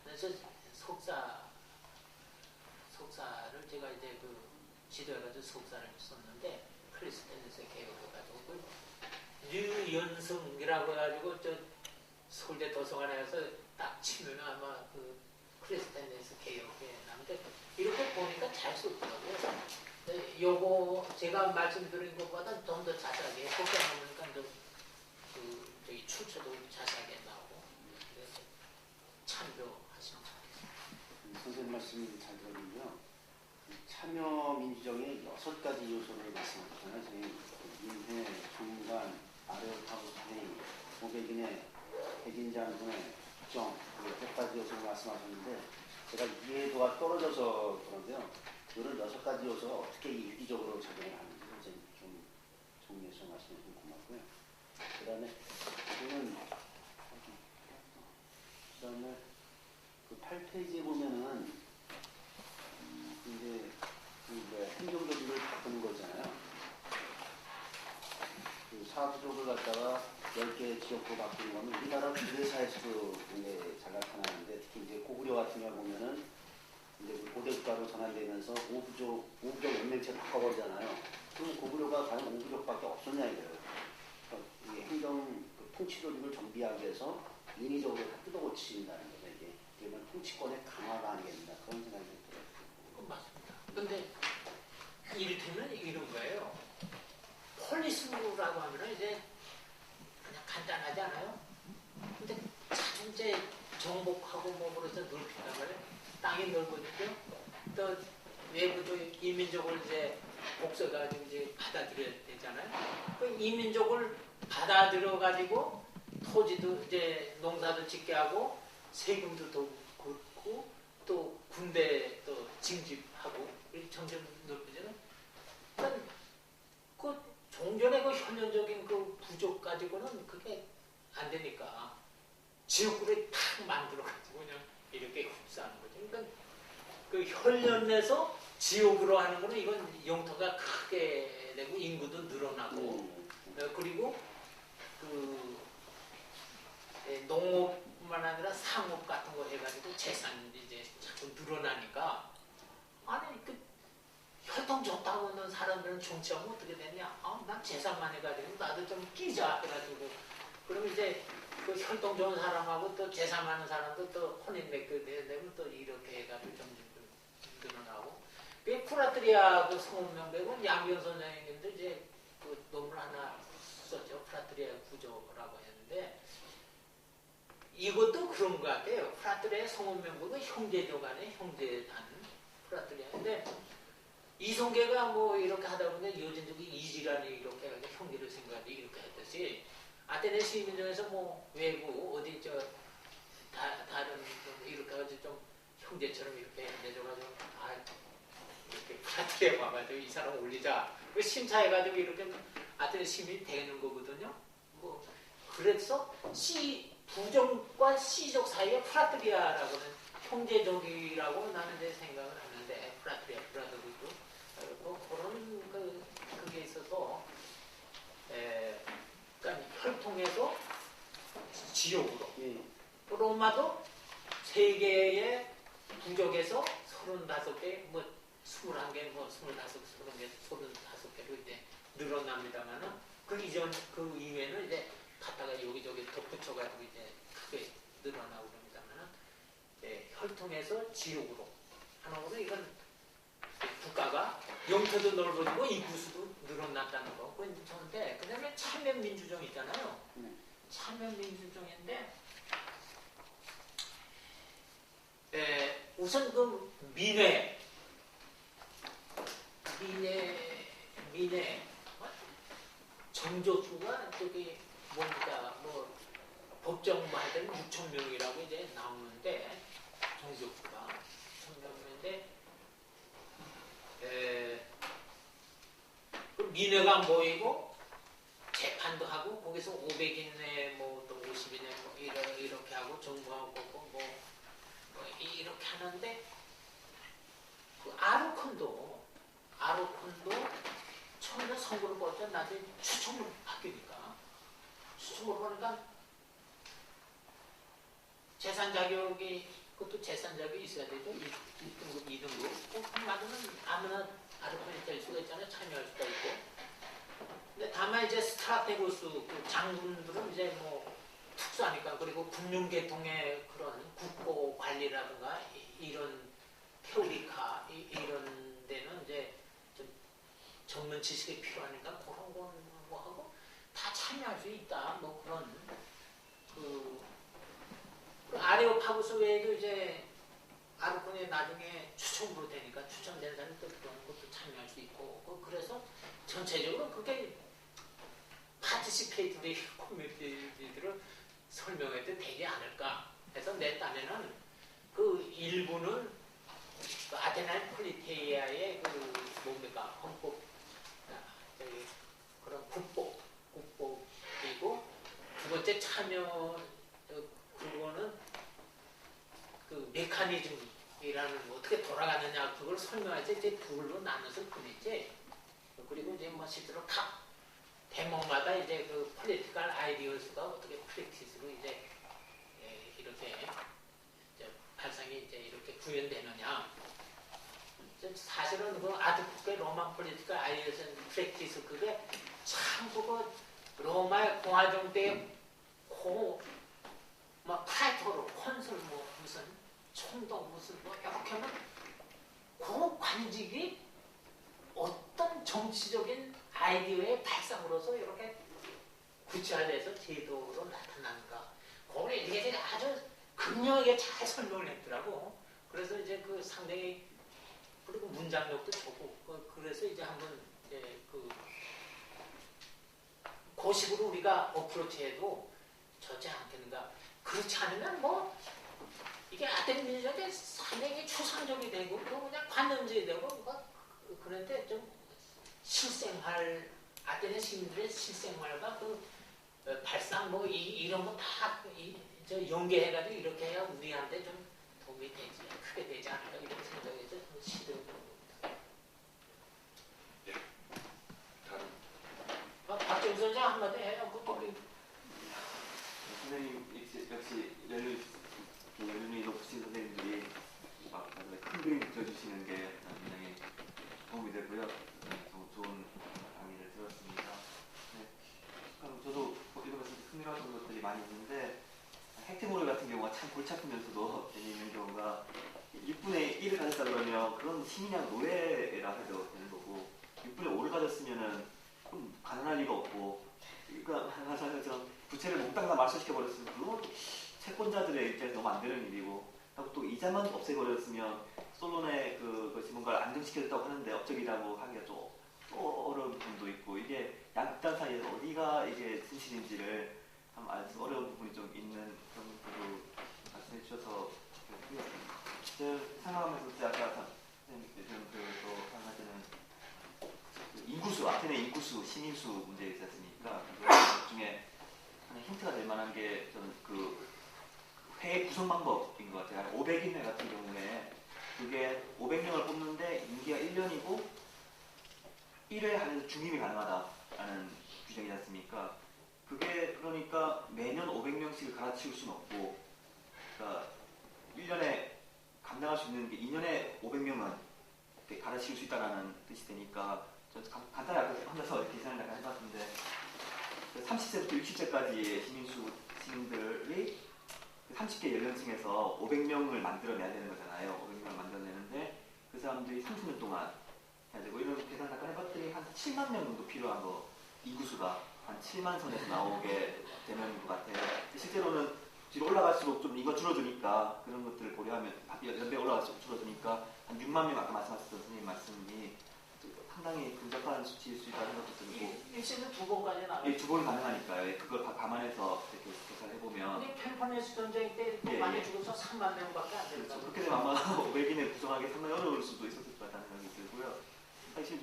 해서 석사를 제가 이제 그 지도해가지고 석사를 썼는데 크리스텐에서 개혁해가지고 류연승이라고 해가지고 저 서울대 도서관에서 딱 치면 아마 그 크리스텐에서 개혁해 나는데 이렇게 보니까 잘 썼더라고요. 요거 제가 말씀드린 것보다 좀 더 자세하게 복잡하니까 저기 출처도 자세하게 나오고 그래서 참조하시면 좋겠습니다. 선생님 말씀 잘 들었는데요. 참여 민주정의 6가지 요소를 말씀하셨잖아요. 저희 민회, 중간, 아래하우스 회의, 500인의 백인장군의 국정, 6가지 요소를 말씀하셨는데 제가 이해도가 떨어져서 그런데요. 이런 6가지 요소가 어떻게 일기적으로 적용을 하는지 좀 정리해서 말씀해 주시면 고맙고요. 그 다음에 그 8페이지에 보면은 이제 행정조직을 바꾸는 거잖아요. 그 사부족을 갖다가 10개 지역구 바꾸는 거는 우리나라 기회사에서도 굉장히 잘 나타나는데 특히 이제 고구려 같은 경우 보면은 이제 고대국가로 전환되면서 5부족 연맹체 바꿔버리잖아요. 그럼 고구려가 과연 5부족밖에 없었냐 이거예요. 그러니까 행정 통치 조직을 정비하기 위해서 인위적으로 뜯어고친다는 거죠. 이게 그러면 통치권의 강화가 아니겠나 그런 생각이 들어요. 맞습니다. 근데 이를테면 이런 거예요. 폴리스라고 하면 이제 그냥 간단하지 않아요? 근데 자주 이제 정복하고 뭐 그래서 넓힌단 말이에요. 땅이 넓어지죠. 또 외부도 이민족을 이제 복서가지고 이제 받아들여야 되잖아요. 그 이민족을 받아들여 가지고 토지도 이제 농사도 짓게 하고 세금도 더 걷고 또 군대 또 징집하고 이렇게 점점 넓어지는. 그러니까 그 종전의 그 현존적인 그 부족 가지고는 그게 안 되니까 지역구를 탁 만들어 가지고 그냥 이렇게 흡수하는 거죠. 그러니까 그 혈련내서 지역으로 하는 거는 이건 영토가 크게 되고 인구도 늘어나고 그리고 그 농업뿐만 아니라 상업 같은 거 해가지고 재산이 이제 자꾸 늘어나니까 아니 그 혈통 좋다고 하는 사람들은 정치하면 어떻게 되냐? 난 재산만 해가지고 나도 좀 끼자 해가지고 그럼 이제 그 혈통 좋은 사람하고 또 재산 많은 사람도 또 혼인 맺게 되면 또 이렇게 해가지고 점점 늘어나고 그 프라트리아 그 성운명백은 양변 선생님도 이제 그 논문 하나 썼죠. 프라트리아 구조라고 했는데 이것도 그런 것 같아요. 프라트리아 성운명백은 형제조 간의 형제단 프라트리아인데 이성계가 뭐 이렇게 하다 보면 여진족이 이지란이 이렇게 해가지고 형제를 생각하지 이렇게 했듯이 아테네 시민중에서 뭐 외부 어디 다른 이렇게 해가지고 좀 형제처럼 이렇게 내줘가지고 이렇게 프라트리아 와가지고 이 사람 올리자 그 심사해가지고 이렇게 아테네 시민이 되는 거거든요. 뭐 그래서 부족과 C족 사이에 프라트리아라고는 형제족이라고 나는 이제 생각을 하는데 프라트리아 브라더리도 그런 그게 있어서 그러니까 혈통에서 지역으로 로마도 세계의 부족에서 35개 뭐 21개 뭐 25, 30개 35개로 이제 늘어납니다만은 그 이전 그 이외에는 이제 갖다가 여기저기 덧붙여가지고 이제 크게 늘어나고 그럽니다만은 혈통에서 지역으로 하는 거는 이건 국가가 영토도 넓어지고 인구수도 늘어났다는 거. 그런데 그다음에 참여민주정 있잖아요. 참여민주정인데 우선 그 민회 정조수가 저기 뭡니까 뭐 법정 말된 6,000명이라고 이제 나오는데 정조수가 6,000명인데 민회가 안 보이고 재판도 하고 거기서 500인에 뭐또 50인에 뭐 이렇게 하고 정부하고 뭐 이렇게 하는데 그 아르콘도 처음에 선거를 보자 나중에 추첨으로 바뀌니까 추첨으로 보니까 재산 자격이 그것도 재산 자격이 있어야 되죠. 1등급, 2등급. 그 맞으면 아무나 아르콘이 될 수가 있잖아요. 참여할 수가 있고. 근데 다만 이제 스트라테고스 그 장군들은 이제 뭐 특수하니까 그리고 금융계통의 그런 국고 관리라든가 이런 테오리카 이런 데는 이제 좀 전문 지식이 필요하니까 그런 건 뭐 하고 다 참여할 수 있다. 뭐 그런 그 아레오파고스 외에도 이제 아르콘이 나중에 추첨으로 되니까 추첨된 사람이 또 그런 것도 참여할 수 있고 그래서 전체적으로 그게 파티시페이트리 커뮤니티들을 설명해도 되지 않을까 해서 내 딴에는 그 일부는 그 아테나의 폴리테이아의 그 뭡니까 헌법 그런 국법이고 두 번째 참여 그거는 그 메커니즘이라는 어떻게 돌아가느냐 그걸 설명하지 이제 둘로 나눠서 뿐이지. 그리고 이제 뭐 실제로 각 대목마다 이제 그 폴리티컬 아이디어스가 어떻게 프랙티스로 이제 이렇게 이제 발상이 이제 이렇게 구현되느냐. 사실은 그 아드국의 로마 폴리티컬 아이디어스 프랙티스 그게 참 그거 로마의 공화정 때 막 타이토로 콘술 뭐 무슨 총독 무슨 뭐 이렇게 하면 그 관직이 어떤 정치적인 아이디어의 발상으로서 이렇게 구체화돼서 제도로 나타나는가 그걸 이게 아주 극명하게 잘 설명을 했더라고. 그래서 이제 그 상당히 그리고 문장력도 좋고 그래서 이제 한번 이제 그 식으로 우리가 어프로치해도 좋지 않겠는가. 그렇지 않으면 뭐 이게 아테네 민족의 상당히 추상적이 되고 또 그냥 관념적이 되고 그런데 좀 실생활 아테네 시민들의 실생활과 그 발상 뭐 이런 거 다 연계해가지고 이렇게 해야 우리한테 좀 도움이 되지 크게 되지 않을까 이런 생각에서 시도해 보는 겁니다. 예. 다른 박정희 선생 한마디 해요. 선생님 역시 연륜이 높으신 선생님들이 막 큰 그림 그려주시는 게 굉장히 도움이 되고요. 좋은 강의를 들었습니다. 네. 그럼 저도 읽으면서 흥미로웠던 것들이 많이 있는데 핵테모르 같은 경우가 참 골치 아프면서도 재미있는 경우가 6분의 1을 가졌다 그러면 그건 시민이랑 노예라 해도 되는 거고 6분의 5를 가졌으면은 좀 가난할 리가 없고 그러니까 하나처럼 부채를 몽땅 다 말소시켜버렸으면 그건 채권자들의 입장에서 너무 안 되는 일이고 하고 또 이자만 없애버렸으면 솔론의 그것이 뭔가 안정시켜졌다고 하는데 업적이라고 하기가 좀 어려운 부분도 있고 이게 양극단 사이에서 어디가 이게 진실인지를 참 알기 어려운 부분이 좀 있는 그런 것들도 말씀해 주셔서 좋고요. 제가 생각하면서 아까 요즘 또 하나 때는 인구수, 아테네 인구수, 시민수 문제 있지 않습니까? 그 중에 하나 힌트가 될 만한 게 저는 그 회 구성 방법인 것 같아요. 500인회 같은 경우에 그게 500명을 뽑는데 임기가 1년이고 1회 안에서 중임이 가능하다라는 규정이지 않습니까? 그게 그러니까 매년 500명씩을 갈아치울 수는 없고 그러니까 1년에 감당할 수 있는 게 2년에 500명은 갈아치울 수 있다는 뜻이 되니까 저 간단하게 혼자서 계산을 약간 해봤는데 30세부터 60세까지의 시민들이 30개 연령층에서 500명을 만들어내야 되는 거잖아요. 500명을 만들어내는데 그 사람들이 30년 동안 해야 되고 이런 계산 잠깐 해봤더니 한 7만 명 정도 필요한 거 인구수가 한 7만 선에서 나오게 되는 것 같아요. 실제로는 뒤로 올라갈수록 좀 인구가 줄어드니까 그런 것들을 고려하면 연배 올라갈수록 줄어드니까 한 6만 명 아까 말씀하셨던 선생님 말씀이 상당히 근접한 수치일 수 있다는 것도 들고 일시는 2번까지 나와요. 예, 2번을 가능하니까요. 그걸 감안해서 이렇게 계산해보면 근데 펠로폰네수 전쟁 때 많이 죽어서 3만 명밖에 안 된다. 그렇게 되면 아마 500인에 구성하기 상당히 어려울 수도 있었을 것 같다는 생각이 들고요. 사실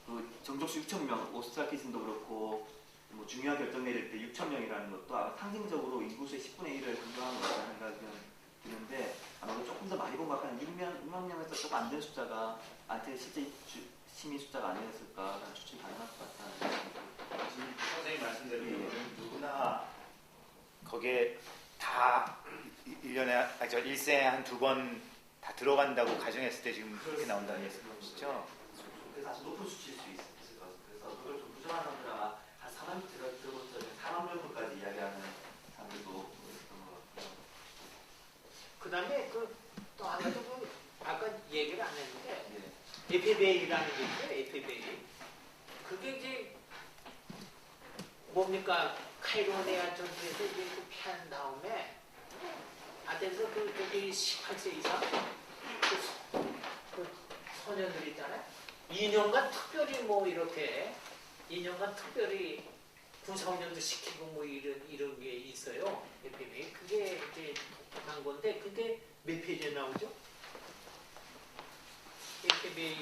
그 정족수 6천 명, 오스트라키슨도 그렇고 뭐 중요한 결정 내릴 때 6천 명이라는 것도 아마 상징적으로 인구수의 10분의 1을 강조하는 것 같다는 생각이 드는데 아마도 조금 더 많이 본 것 같아요. 6만 명에서 조금 안 된 숫자가 한테 실제 시민 숫자가 아니었을까라는 추측이 가능할 것 같다는 지금 선생님 말씀대로 예. 누구나 거기에 다 1년에 저 일생에 한 2번 다 들어간다고 가정했을 때 지금 그렇게 나온다는 얘기죠. 그래서 아주 높은 수치일 수 있을 것 같아요. 그래서 그걸 좀 부정한 사람들은 아마 한 4만 들어보면 4만 명까지 이야기하는 사람들도 있었던 것 같아요. 그 다음에 또 한 가지 아까 얘기를 안 했는데 예. 에피베이라는 게 있어요. 에피베이. 그게 이제 뭡니까? 카이로네아 전투에서 이제 피한 다음에 아덴에서 저기 18세 이상 그 소년들 있잖아요. 2년간 특별히 뭐 이렇게 2년간 특별히 군사훈련도 시키고 뭐 이런 게 있어요. 에피베이. 그게 이제 독특한 건데 그게 몇 페이지에 나오죠? 에피베이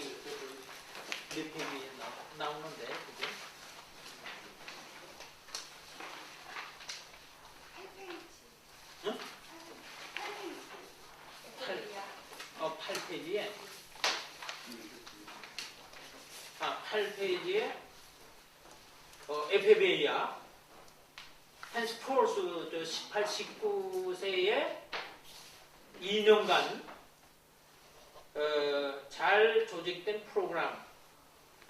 몇 페이지에 나오는데 그게? 8페이지에 8페이지에 에페베이아 헨스포스 18, 19세에 2년간 잘 조직된 프로그램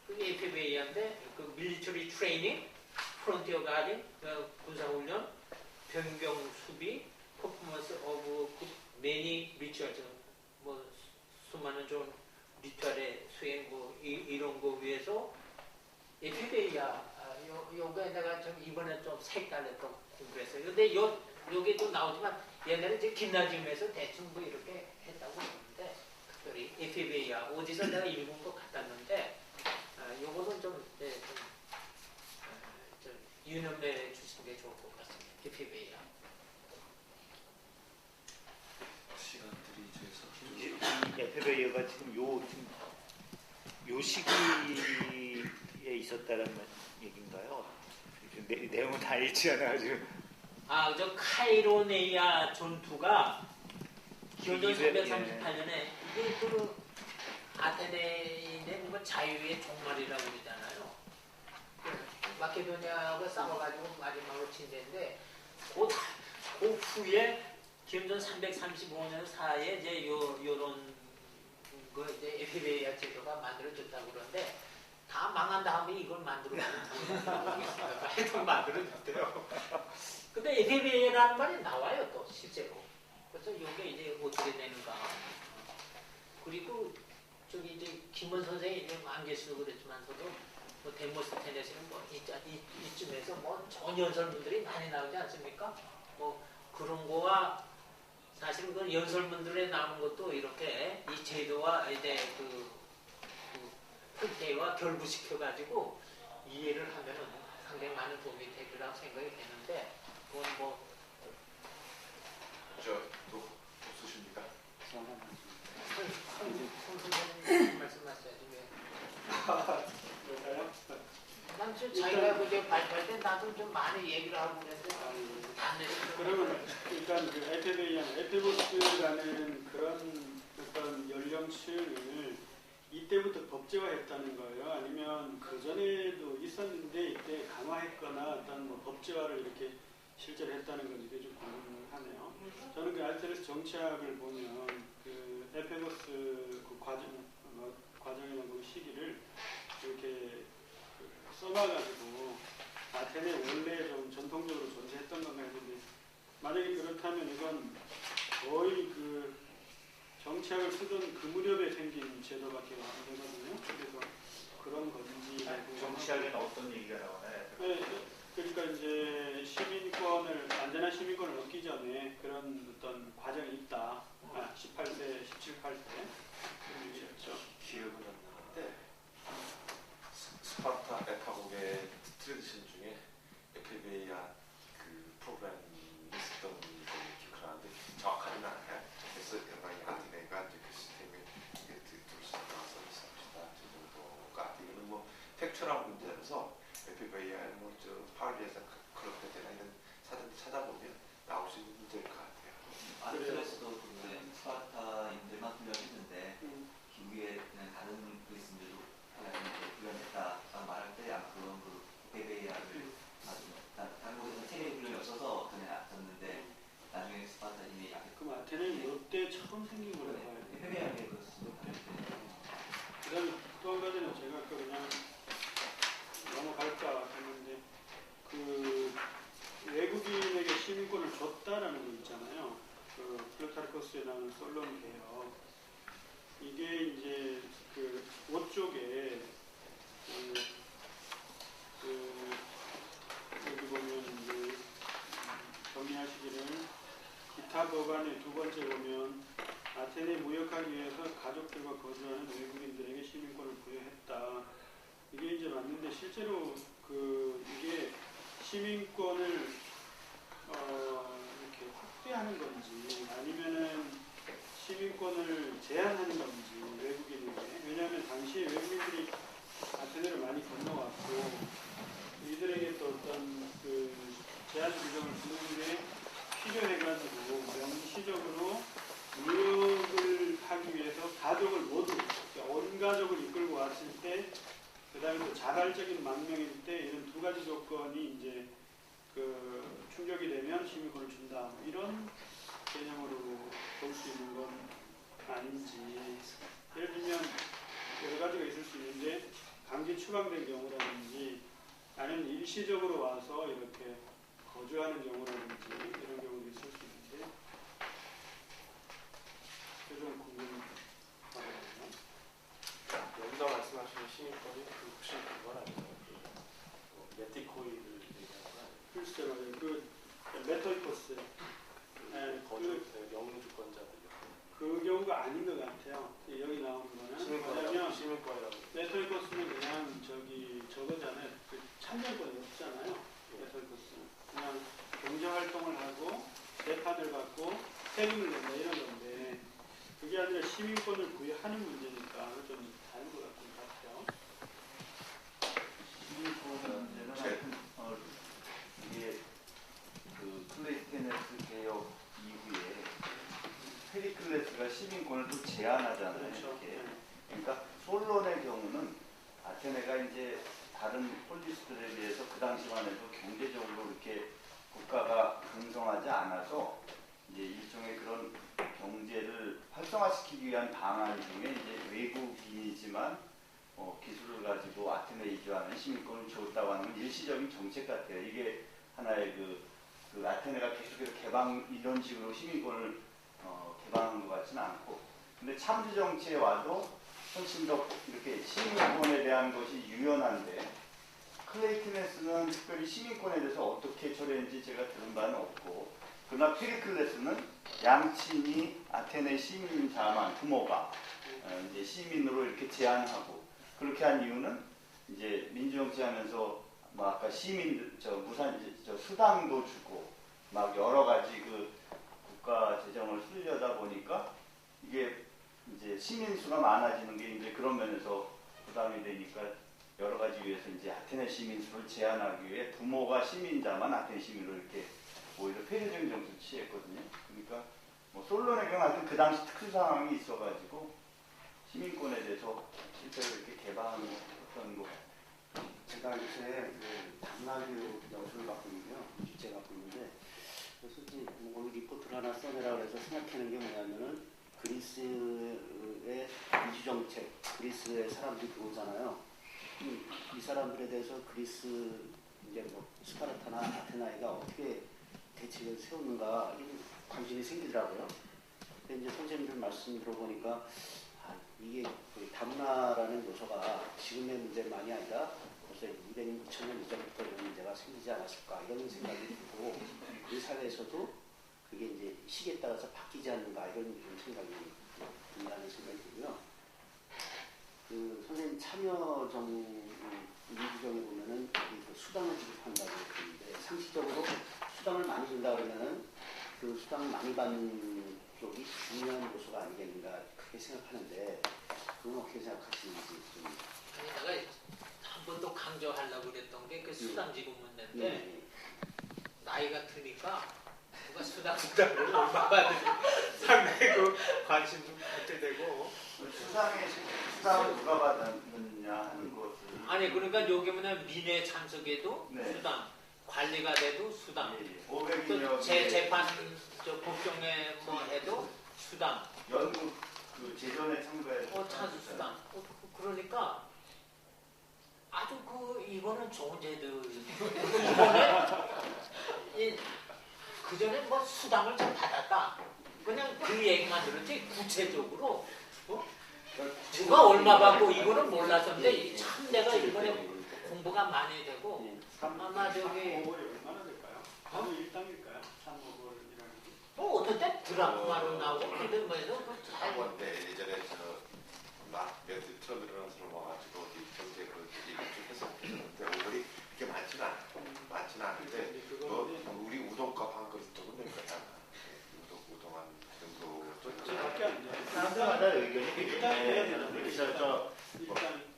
그게 에페베이아인데 그 밀리터리 트레이닝, 프론티어 가딩, 군사훈련, 변경 수비, 퍼포먼스 오브 매니 리추얼 뭐 수많은 좀 리추얼의 수행 뭐 이런 거 위해서 에피베이아 요게 내가 좀 이번에 좀 색달렸던 공부했어요. 근데 요게도 나오지만 옛날에 이제 김나지움에서 대충 뭐 이렇게 했다고 그러는데 특별히 에피베이아 어디서 내가 읽은 것 같았는데 요거는 좀 유념해 주신 게 좋을 것 같습니다. 에피베이아. 시간들이 저에서 에페베이어가 지금 요 시기에 있었다는 얘기인가요? 내용은 다 읽지 않아가지고. 저 카이로네이아 전투가 기원전 이게 338년에 이게 아테네인의 뭔가 자유의 종말이라고 그러잖아요. 마케도니아가 싸워가지고 마지막으로 친데인데 그 후에 기원전 335년 사이에 이제 요런 그 이제 에피베이아 제도가 만들어졌다고 그러는데 다 망한 다음에 이걸 만들어주는 하여튼 만들어줬대요. 근데 에피베이아라는 말이 나와요 또 실제로. 그래서 이게 이제 어떻게 되는가. 그리고 저기 이제 김원 선생이 이제 안 계시고 그랬지만서도 뭐 데모스테네스는 뭐 이쯤에서 뭐 좋은 연설문들이 많이 나오지 않습니까? 뭐 그런 거와 사실 그 연설문들에 나오는 것도 이렇게 이 제도와 이제 그 형태와 결부시켜가지고 이해를 하면은 상당히 많은 도움이 될 거라고 생각이 되는데 그건 뭐 저또 없으십니까? 선생님 말씀하셔야지 왜? 난 자기가 그저 발표할 때 나도 좀 많이 얘기를 하고 그랬는데 안 내리더라고요. 그러면 일단 그 에페베이아는 그런 어떤 연령층을 이때부터 법제화했다는 거예요? 아니면 그 전에도 있었는데 이때 강화했거나 어떤 뭐 법제화를 이렇게 실제로 했다는 건지 그게 좀 궁금하네요. 저는 그 알테르스 정치학을 보면 그 에페고스 그 과정이나 그 시기를 이렇게 써놔가지고 아테네 원래 좀 전통적으로 존재했던 건가 했는데 만약에 그렇다면 이건 거의 그 정치학을 쓰던 그 무렵에 생긴 제도밖에 안 되거든요. 그래서 그런 건지 정치학에는 어떤 얘기가 나오나요? 네, 그러니까 이제 안전한 시민권을 얻기 전에 그런 어떤 과정이 있다. 18세, 17, 18세 그런 얘기였죠. 기억은 안 나는데 스파르타 에파고의 트레디션 중에 에페베이아 그 프로그램이 있었던 걸 기억하는데 정확하지는 않아요. 그래서 영광이 아테네가 이제 그 시스템에 들어서 나와서 있습니다. 저 정도가 이거는 뭐 이번에 처음 생긴 걸로 봐요. 해외하게 그렇습니다. 그다음에 또 한 가지는 제가 아까 그냥 넘어갈까 했는데 그 외국인에게 시민권을 줬다라는 거 있잖아요. 그 플루타르코스에 나오는 솔론 개혁. 이게 이제 그 5쪽에 여기 보면 이제 정리하시기를 기타 법안의 두 번째 보면 아테네에 무역하기 위해서 가족들과 거주하는 외국인들에게 시민권을 부여했다. 이게 이제 맞는데 실제로 이게 시민권을 이렇게 확대하는 건지 아니면은 시민권을 제한하는 건지 외국인에게. 왜냐하면 당시에 외국인들이 아테네를 많이 건너왔고 이들에게 또 어떤 그 제한 규정을 두는 게 필요해가지고 명시적으로 무역을 하기 위해서 가족을 모두 온 가족을 이끌고 왔을 때 그다음에 또 자발적인 망명일 때 이런 두 가지 조건이 이제 그 충족이 되면 시민권을 준다 이런 개념으로 볼 수 있는 건 아닌지. 예를 들면 여러 가지가 있을 수 있는데 강제 추방된 경우라든지 아니면 일시적으로 와서 이렇게 거주하는 경우라든지 이런 경우도 있을 수 있는데 좀 궁금하거든요. 여기서 말씀하시는 시민권이 혹시 그건 아니에요? 메티코이를 얘기하는 거 아니에요? 글쎄 말이에요. 그 메토이코스 거주 영주권자들 그 경우가 아닌 것 같아요. 여기 나오는 거는 뭐냐면 시민권이라고 메토이코스는 그냥 저거잖아요. 그 참여권이 없잖아요. 메토이코스는 그냥 경제활동을 하고 재판을 받고 세금을 낸다 이런 건데 그게 아니라 시민권을 부여하는 문제니까 좀 다른 것 같아요. 시민권은 하여튼 이게 그 클레이스테네스 개혁 이후에 페리클레스가 시민권을 또 제한하잖아요. 그렇죠. 이렇게. 그러니까 솔론의 경우는 아테네가 이제 다른 폴리스들에 비해서 그 당시만 해도 경제적으로 이렇게 국가가 강성하지 않아서 이제 일종의 그런 경제를 활성화시키기 위한 방안 중에 이제 외국인이지만 기술을 가지고 아테네 이주하는 시민권을 줬다고 하는 건 일시적인 정책 같아요. 이게 하나의 그 아테네가 계속해서 개방 이런 식으로 시민권을 개방한 것 같지는 않고, 근데 참주 정치에 와도 훨씬 더 이렇게 시민권에 대한 것이 유연한데 클레이티네스는 특별히 시민권에 대해서 어떻게 처리했는지 제가 들은 바는 없고, 그러나 페리클레스는 양친이 아테네 시민자만 부모가 이제 시민으로 이렇게 제한하고, 그렇게 한 이유는 이제 민주정치하면서 뭐 아까 시민들 수당도 주고 막 여러 가지 그 국가 재정을 쓰려다 보니까 이게 이제 시민 수가 많아지는 게 이제 그런 면에서 부담이 되니까 여러 가지 위해서 이제 아테네 시민 수를 제한하기 위해 부모가 시민자만 아테네 시민으로 이렇게 오히려 폐쇄적인 정책을 취했거든요. 그러니까 뭐 솔론의 경우 하여튼 그 당시 특수 상황이 있어가지고 시민권에 대해서 실제로 이렇게 개방했던 거. 제가 요새 그 당나교육 연수를 받고 있는데요. 주제 갖고 있는데 그래서 이제 오늘 리포트를 하나 써내라 그래서 생각하는 게 뭐냐면은 그리스의 이주정책, 그리스의 사람들이 들어오잖아요. 이 사람들에 대해서 그리스 이제 뭐 스파르타나 아테나이가 어떻게 대책을 세우는가 이런 관심이 생기더라고요. 근데 이제 선생님들 말씀 들어보니까 이게 그 다문화라는 요소가 지금의 문제만이 아니라 벌써 2000년 이전부터 이런 문제가 생기지 않았을까 이런 생각이 들고 우리 사회에서도 그게 이제 시기에 따라서 바뀌지 않는가 이런 생각이 든다는 생각이 들고요. 그 선생님 참여정 민주정에 보면은 그 수당을 지급한다고 했는데 상식적으로 수당을 많이 준다 그러면은 그 수당을 많이 받는 쪽이 중요한 요소가 아니겠는가 그렇게 생각하는데 그건 어떻게 생각하시는지 좀. 아니 내가 한 번 더 강조하려고 그랬던 게 그 수당 지급 문제인데 나이가 드니까 누가 수당을 얼마 받는지 상당히 그 관심도 갖게 되고 수당을 누가 받았느냐 하는 것을 아니 그러니까 여기 뭐냐 민회 참석에도 네. 수당 관리가 돼도 수당 500여 또 재판 저 법정에 뭐 해도 수당, 연구 그 재전에 참가해서 차수 수당. 그러니까 아주 이거는 좋은 제도. 이번에 그 전에 뭐 수당을 좀 받았다. 그냥 그 얘기만 들었지 구체적으로 누가 얼마 받고 이거는 몰랐었는데 참 내가 이번에 공부가 많이 되고 아마 저기 3,500원이 얼마나 될까요? 바로 1당일까요? 3,500원이라는 게? 뭐 어떤 때 드라마로 나오고 근데 뭐해서 학원 때 예전에 저몇 틀어들어는 사람 와가지고 어디 경제 그 얘기 좀 했었는데 오늘이 그렇게 많지는 않은데 우리 우동값 한 그릇 정도 낼 거잖아. 우동 한 정도 밖에 안 돼요. 사람들마다 의견이 일당이에요. 그래서 일단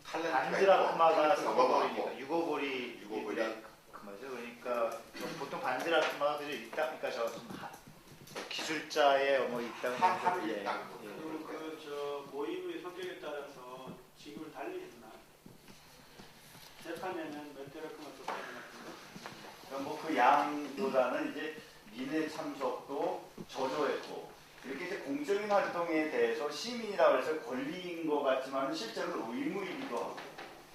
반드라크마가 넘어가고 6오볼이 드라크마죠. 그러니까 보통 반드라크마가 그저 일당, 그러니까 기술자의 뭐 일당 하루 예. 일당. 그리고 그 모임의 성격에 따라서 지급을 달리 했나? 재판에는 몇 대라크마 줬다는 것 뭐그 양보다는 이제 민의 참석도 저조했고 이렇게 이제 공적인 활동에 대해서 시민이라고 해서 권리인 것 같지만 실제로는 의무이기도 하고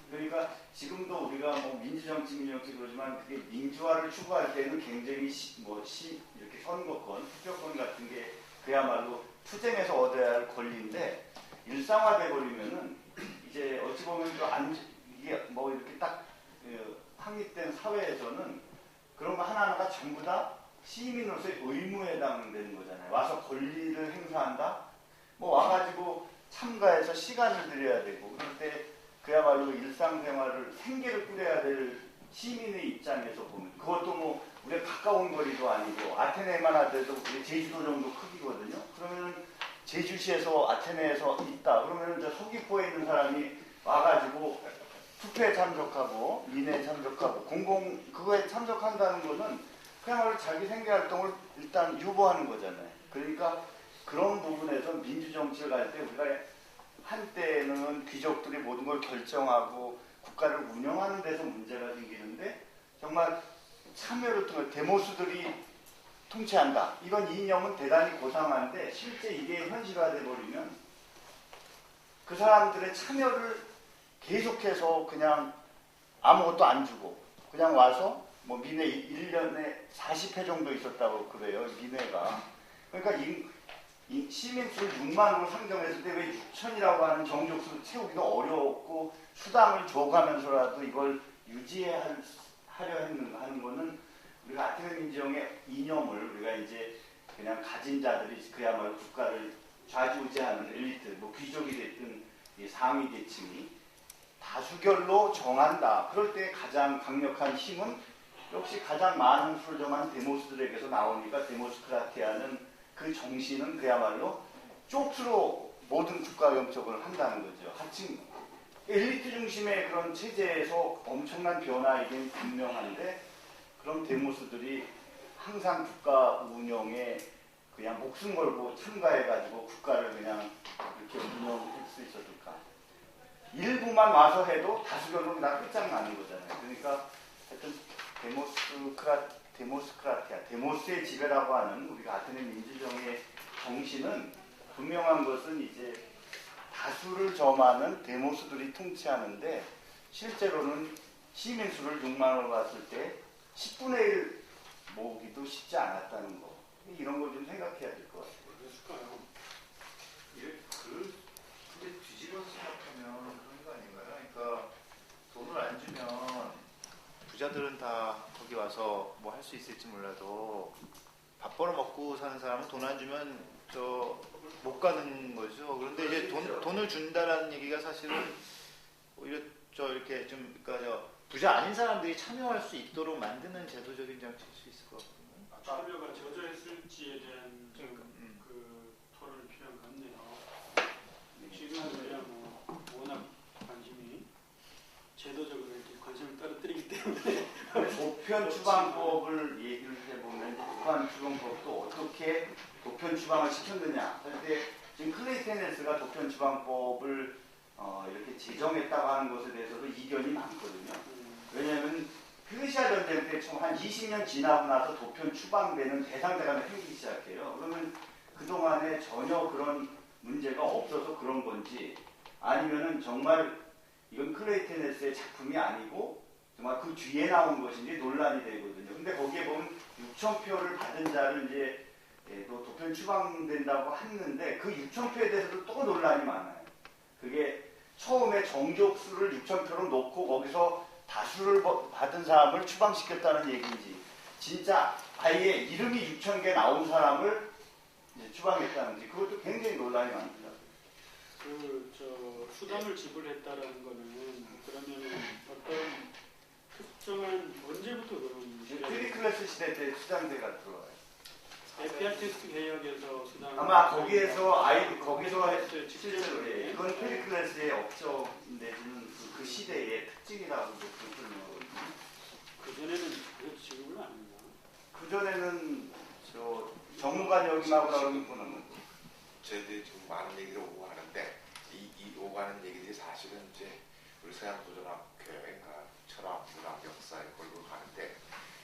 그러니까 지금도 우리가 뭐 민주정치 그러지만 그게 민주화를 추구할 때는 굉장히 이렇게 선거권, 투표권 같은 게 그야말로 투쟁에서 얻어야 할 권리인데 일상화돼 버리면은 이제 어찌 보면 이게 뭐 이렇게 딱 확립된 사회에서는 그런 거 하나하나가 전부 다 시민으로서의 의무에 해당되는 거잖아요. 와서 권리를 행사한다? 뭐 와가지고 참가해서 시간을 들여야 되고 그럴 때 그야말로 일상생활을 생계를 꾸려야 될 시민의 입장에서 보면 그것도 뭐 우리가 가까운 거리도 아니고 아테네만 하더라도 우리 제주도 정도 크기거든요. 그러면 제주시에서 아테네에서 있다. 그러면 이제 서귀포에 있는 사람이 와가지고 투표에 참석하고 민회에 참석하고 그거에 참석한다는 거는 그야말로 자기 생계활동을 일단 유보하는 거잖아요. 그러니까 그런 부분에서 민주정치를 갈 때 우리가 한때는 귀족들이 모든 걸 결정하고 국가를 운영하는 데서 문제가 생기는데 정말 참여를 통해 데모스들이 통치한다. 이런 이념은 대단히 고상한데 실제 이게 현실화돼 버리면 그 사람들의 참여를 계속해서 그냥 아무것도 안 주고 그냥 와서 뭐 민회 1년에 40회 정도 있었다고 그래요. 민회가. 그러니까 이 시민 수 6만으로 상정했을 때 왜 6천이라고 하는 정족수를 채우기도 어려웠고 수당을 줘가면서라도 이걸 유지하려 하는 거는 우리가 아테네 민주정의 이념을 우리가 이제 그냥 가진 자들이 그야말로 국가를 좌지우지하는 엘리트, 뭐 귀족이 됐든 이 상위 계층이 다수결로 정한다. 그럴 때 가장 강력한 힘은 역시 가장 많은 수를 정한 데모스들에게서 나오니까 데모스크라티아는 그 정신은 그야말로 쪽수로 모든 국가 영적을 한다는 거죠. 하층 엘리트 중심의 그런 체제에서 엄청난 변화이긴 분명한데 그럼 데모스들이 항상 국가 운영에 그냥 목숨 걸고 참가해가지고 국가를 그냥 이렇게 운영할 수 있었을까? 일부만 와서 해도 다수결로 다 끝장나는 거잖아요. 그러니까 하여튼 데모스크라티아, 데모스의 지배라고 하는 우리가 아테네 민주정의 정신은 분명한 것은 이제 다수를 점하는 데모스들이 통치하는데 실제로는 시민 수를 6만으로 봤을 때 10분의 1 모으기도 쉽지 않았다는 거. 이런 걸 좀 생각해야 될 것 같아요. 그랬을까요? 근데 뒤집어서 생각하면 그런 거 아닌가요? 그러니까 돈을 안 주면 부자들은 다 거기 와서 뭐 할 수 있을지 몰라도 밥 벌어 먹고 사는 사람은 돈 안 주면 못 가는 거죠. 그런데 이제 돈을 준다라는 얘기가 사실은 오히려 이렇게 좀 그러니까 부자 아닌 사람들이 참여할 수 있도록 만드는 제도적인 장치일 수 있을 것 같거든요. 참여가 저조했을지에 대한 그 토론이 필요한 것 같네요. 지금은 뭐 워낙 관심이 제도적으로 이렇게 관심을 떨어뜨리기 때문에 도편 추방법을 얘기를 해보면 도편 추방법도 어떻게 도편 추방을 시켰느냐 할 때 지금 클레이테네스가 도편 추방법을 이렇게 제정했다고 하는 것에 대해서도 이견이 많거든요. 왜냐하면 페르시아 전쟁 때 총 한 20년 지나고 나서 도편 추방되는 대상자가 생기기 시작해요. 그러면 그동안에 전혀 그런 문제가 없어서 그런 건지 아니면은 정말 이건 클레이튼 S의 작품이 아니고 정말 그 뒤에 나온 것인지 논란이 되거든요. 근데 거기에 보면 6,000표를 받은 자를 이제 또 도편 추방된다고 했는데 그 6,000표에 대해서도 또 논란이 많아요. 그게 처음에 정족수를 6,000표로 놓고 거기서 다수를 받은 사람을 추방시켰다는 얘기인지 진짜 아예 이름이 6,000개 나온 사람을 이제 추방했다는지 그것도 굉장히 논란이 많더라고요. 수당을 지불했다라는 거는 그러면은 어떤 특정한 언제부터 그런 트리클래스 시대 때 수장대가 들어와요. 에피아티스트 개혁에서 수당 아마 거기에서 거기서 했어요. 실제로 예, 이건 트리클래스의 업적 내지는 그 시대의 특징이라고 그렇게 설명하거든요. 그전에는 그 지급을 안 했나? 그전에는 저 전문가 역임하고 나오는 분은 저희들이 지금 많은 얘기를 오고 하는데 이 오고 하는 얘기들이 사실은 이제 우리 서양도전학교의 철학, 문학, 역사의 걸로 가는데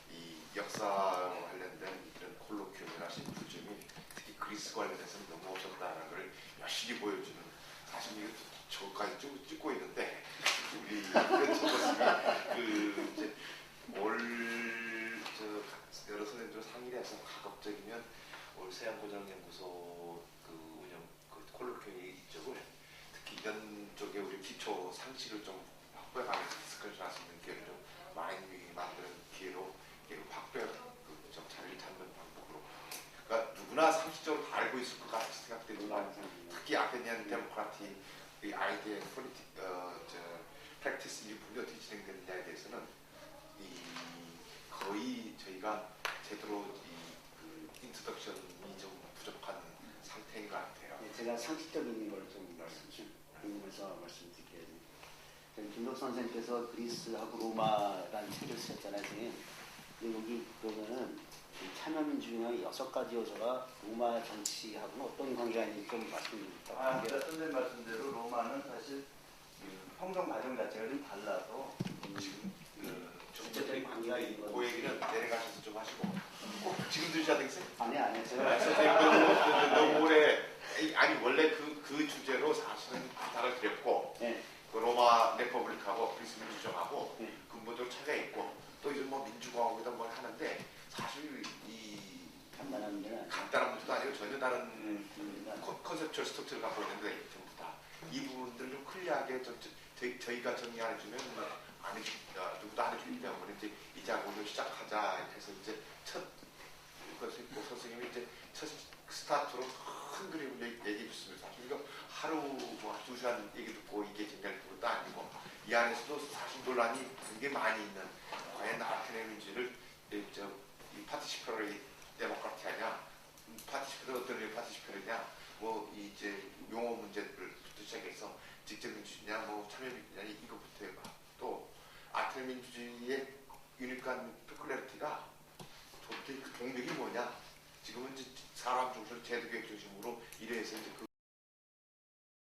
이 역사와 관련된 이런 콜로퀴움이나 심포지움이 특히 그리스 관련해서는 너무 없었다는 걸 열심히 보여주는 사실 이거 저까지 찍고 있는데 우리 이런 저것이 그 이제 여러 선생님들 상의를 해서 가급적이면 올 서양고전연구소 그 운영 그 콜로퀴움 이쪽을 특히 이런 쪽에 우리 기초 상식을 좀 확보해가면서 디스커션 할 수 있는 기회를 좀 많이 만드는 기회로 확보해 좀 자리를 잡는 방법으로 그러니까 누구나 상식적으로 다 알고 있을 것 같이 생각되지만 특히 아테니안 데모크라티 이 아이디어 프랙티스 이 부분이 어떻게 진행되느냐에 대해서는 거의 저희가 제대로 그 인트로덕션이 좀 부족한 상태인 것 같아요. 네, 제가 상식적인 걸 좀 말씀드리면서 말씀드릴게요. 김덕 선생님께서 그리스하고 로마라는 책을 쓰셨잖아요, 선생님. 근데 여기 보면은 참여민주주의의 6가지 요소가 로마 정치하고는 어떤 관계가 있는지 좀 말씀드릴까요? 선생님 말씀대로 로마는 사실 평정 과정 자체가 좀 달라서 지금 직접적인 관계가 있는 거죠. 그 얘기는 내려가셔서 좀 하시고 꼭 지금 들으셔야 되겠어요? 아니 제가 선생님 너무 오래 아니 원래 그 주제로 사실은 부탁을 드렸고 네. 그 로마 레퍼블릭하고 그리스 민주정하고 네. 근본적으로 차이가 있고 또 이제 뭐 민주공화국이다 뭘 하는데 사실 이 간단한 문제는 아니에요. 간단한 문제도 아니고 전혀 다른 컨셉추얼 스트럭처를 갖고 있는데 전부 다 이 부분들을 좀 클리어하게 저희가 정리 안 해주면 안 해주 누구도 안 해주기 때문에 이제 이 작업을 시작하자 해서 이제 첫 것을 있고 선생님이 이제 첫 스타트로 큰 그림을 얘기해 줬습니다. 사실 이거 하루 뭐 2시간 얘기 듣고 이게 정리할 것도 아니고 이 안에서도 사실 논란이 굉장히 많이 있는 과연 아테네 민주를 이 파티시퍼리 데모크라티 하냐 파티시퍼리 어떤 의 파티시퍼리냐 뭐 이제 용어 문제들부터 시작해서 직접 민주주의냐 뭐 참여 민주주의냐 이거부터 해봐 또 아테네 민주주의의 유니크한 페큘리티가 도대체 그 동력이 뭐냐 지금은 이제 사람 중심으로 제도교육 중심으로 이래서 이제 그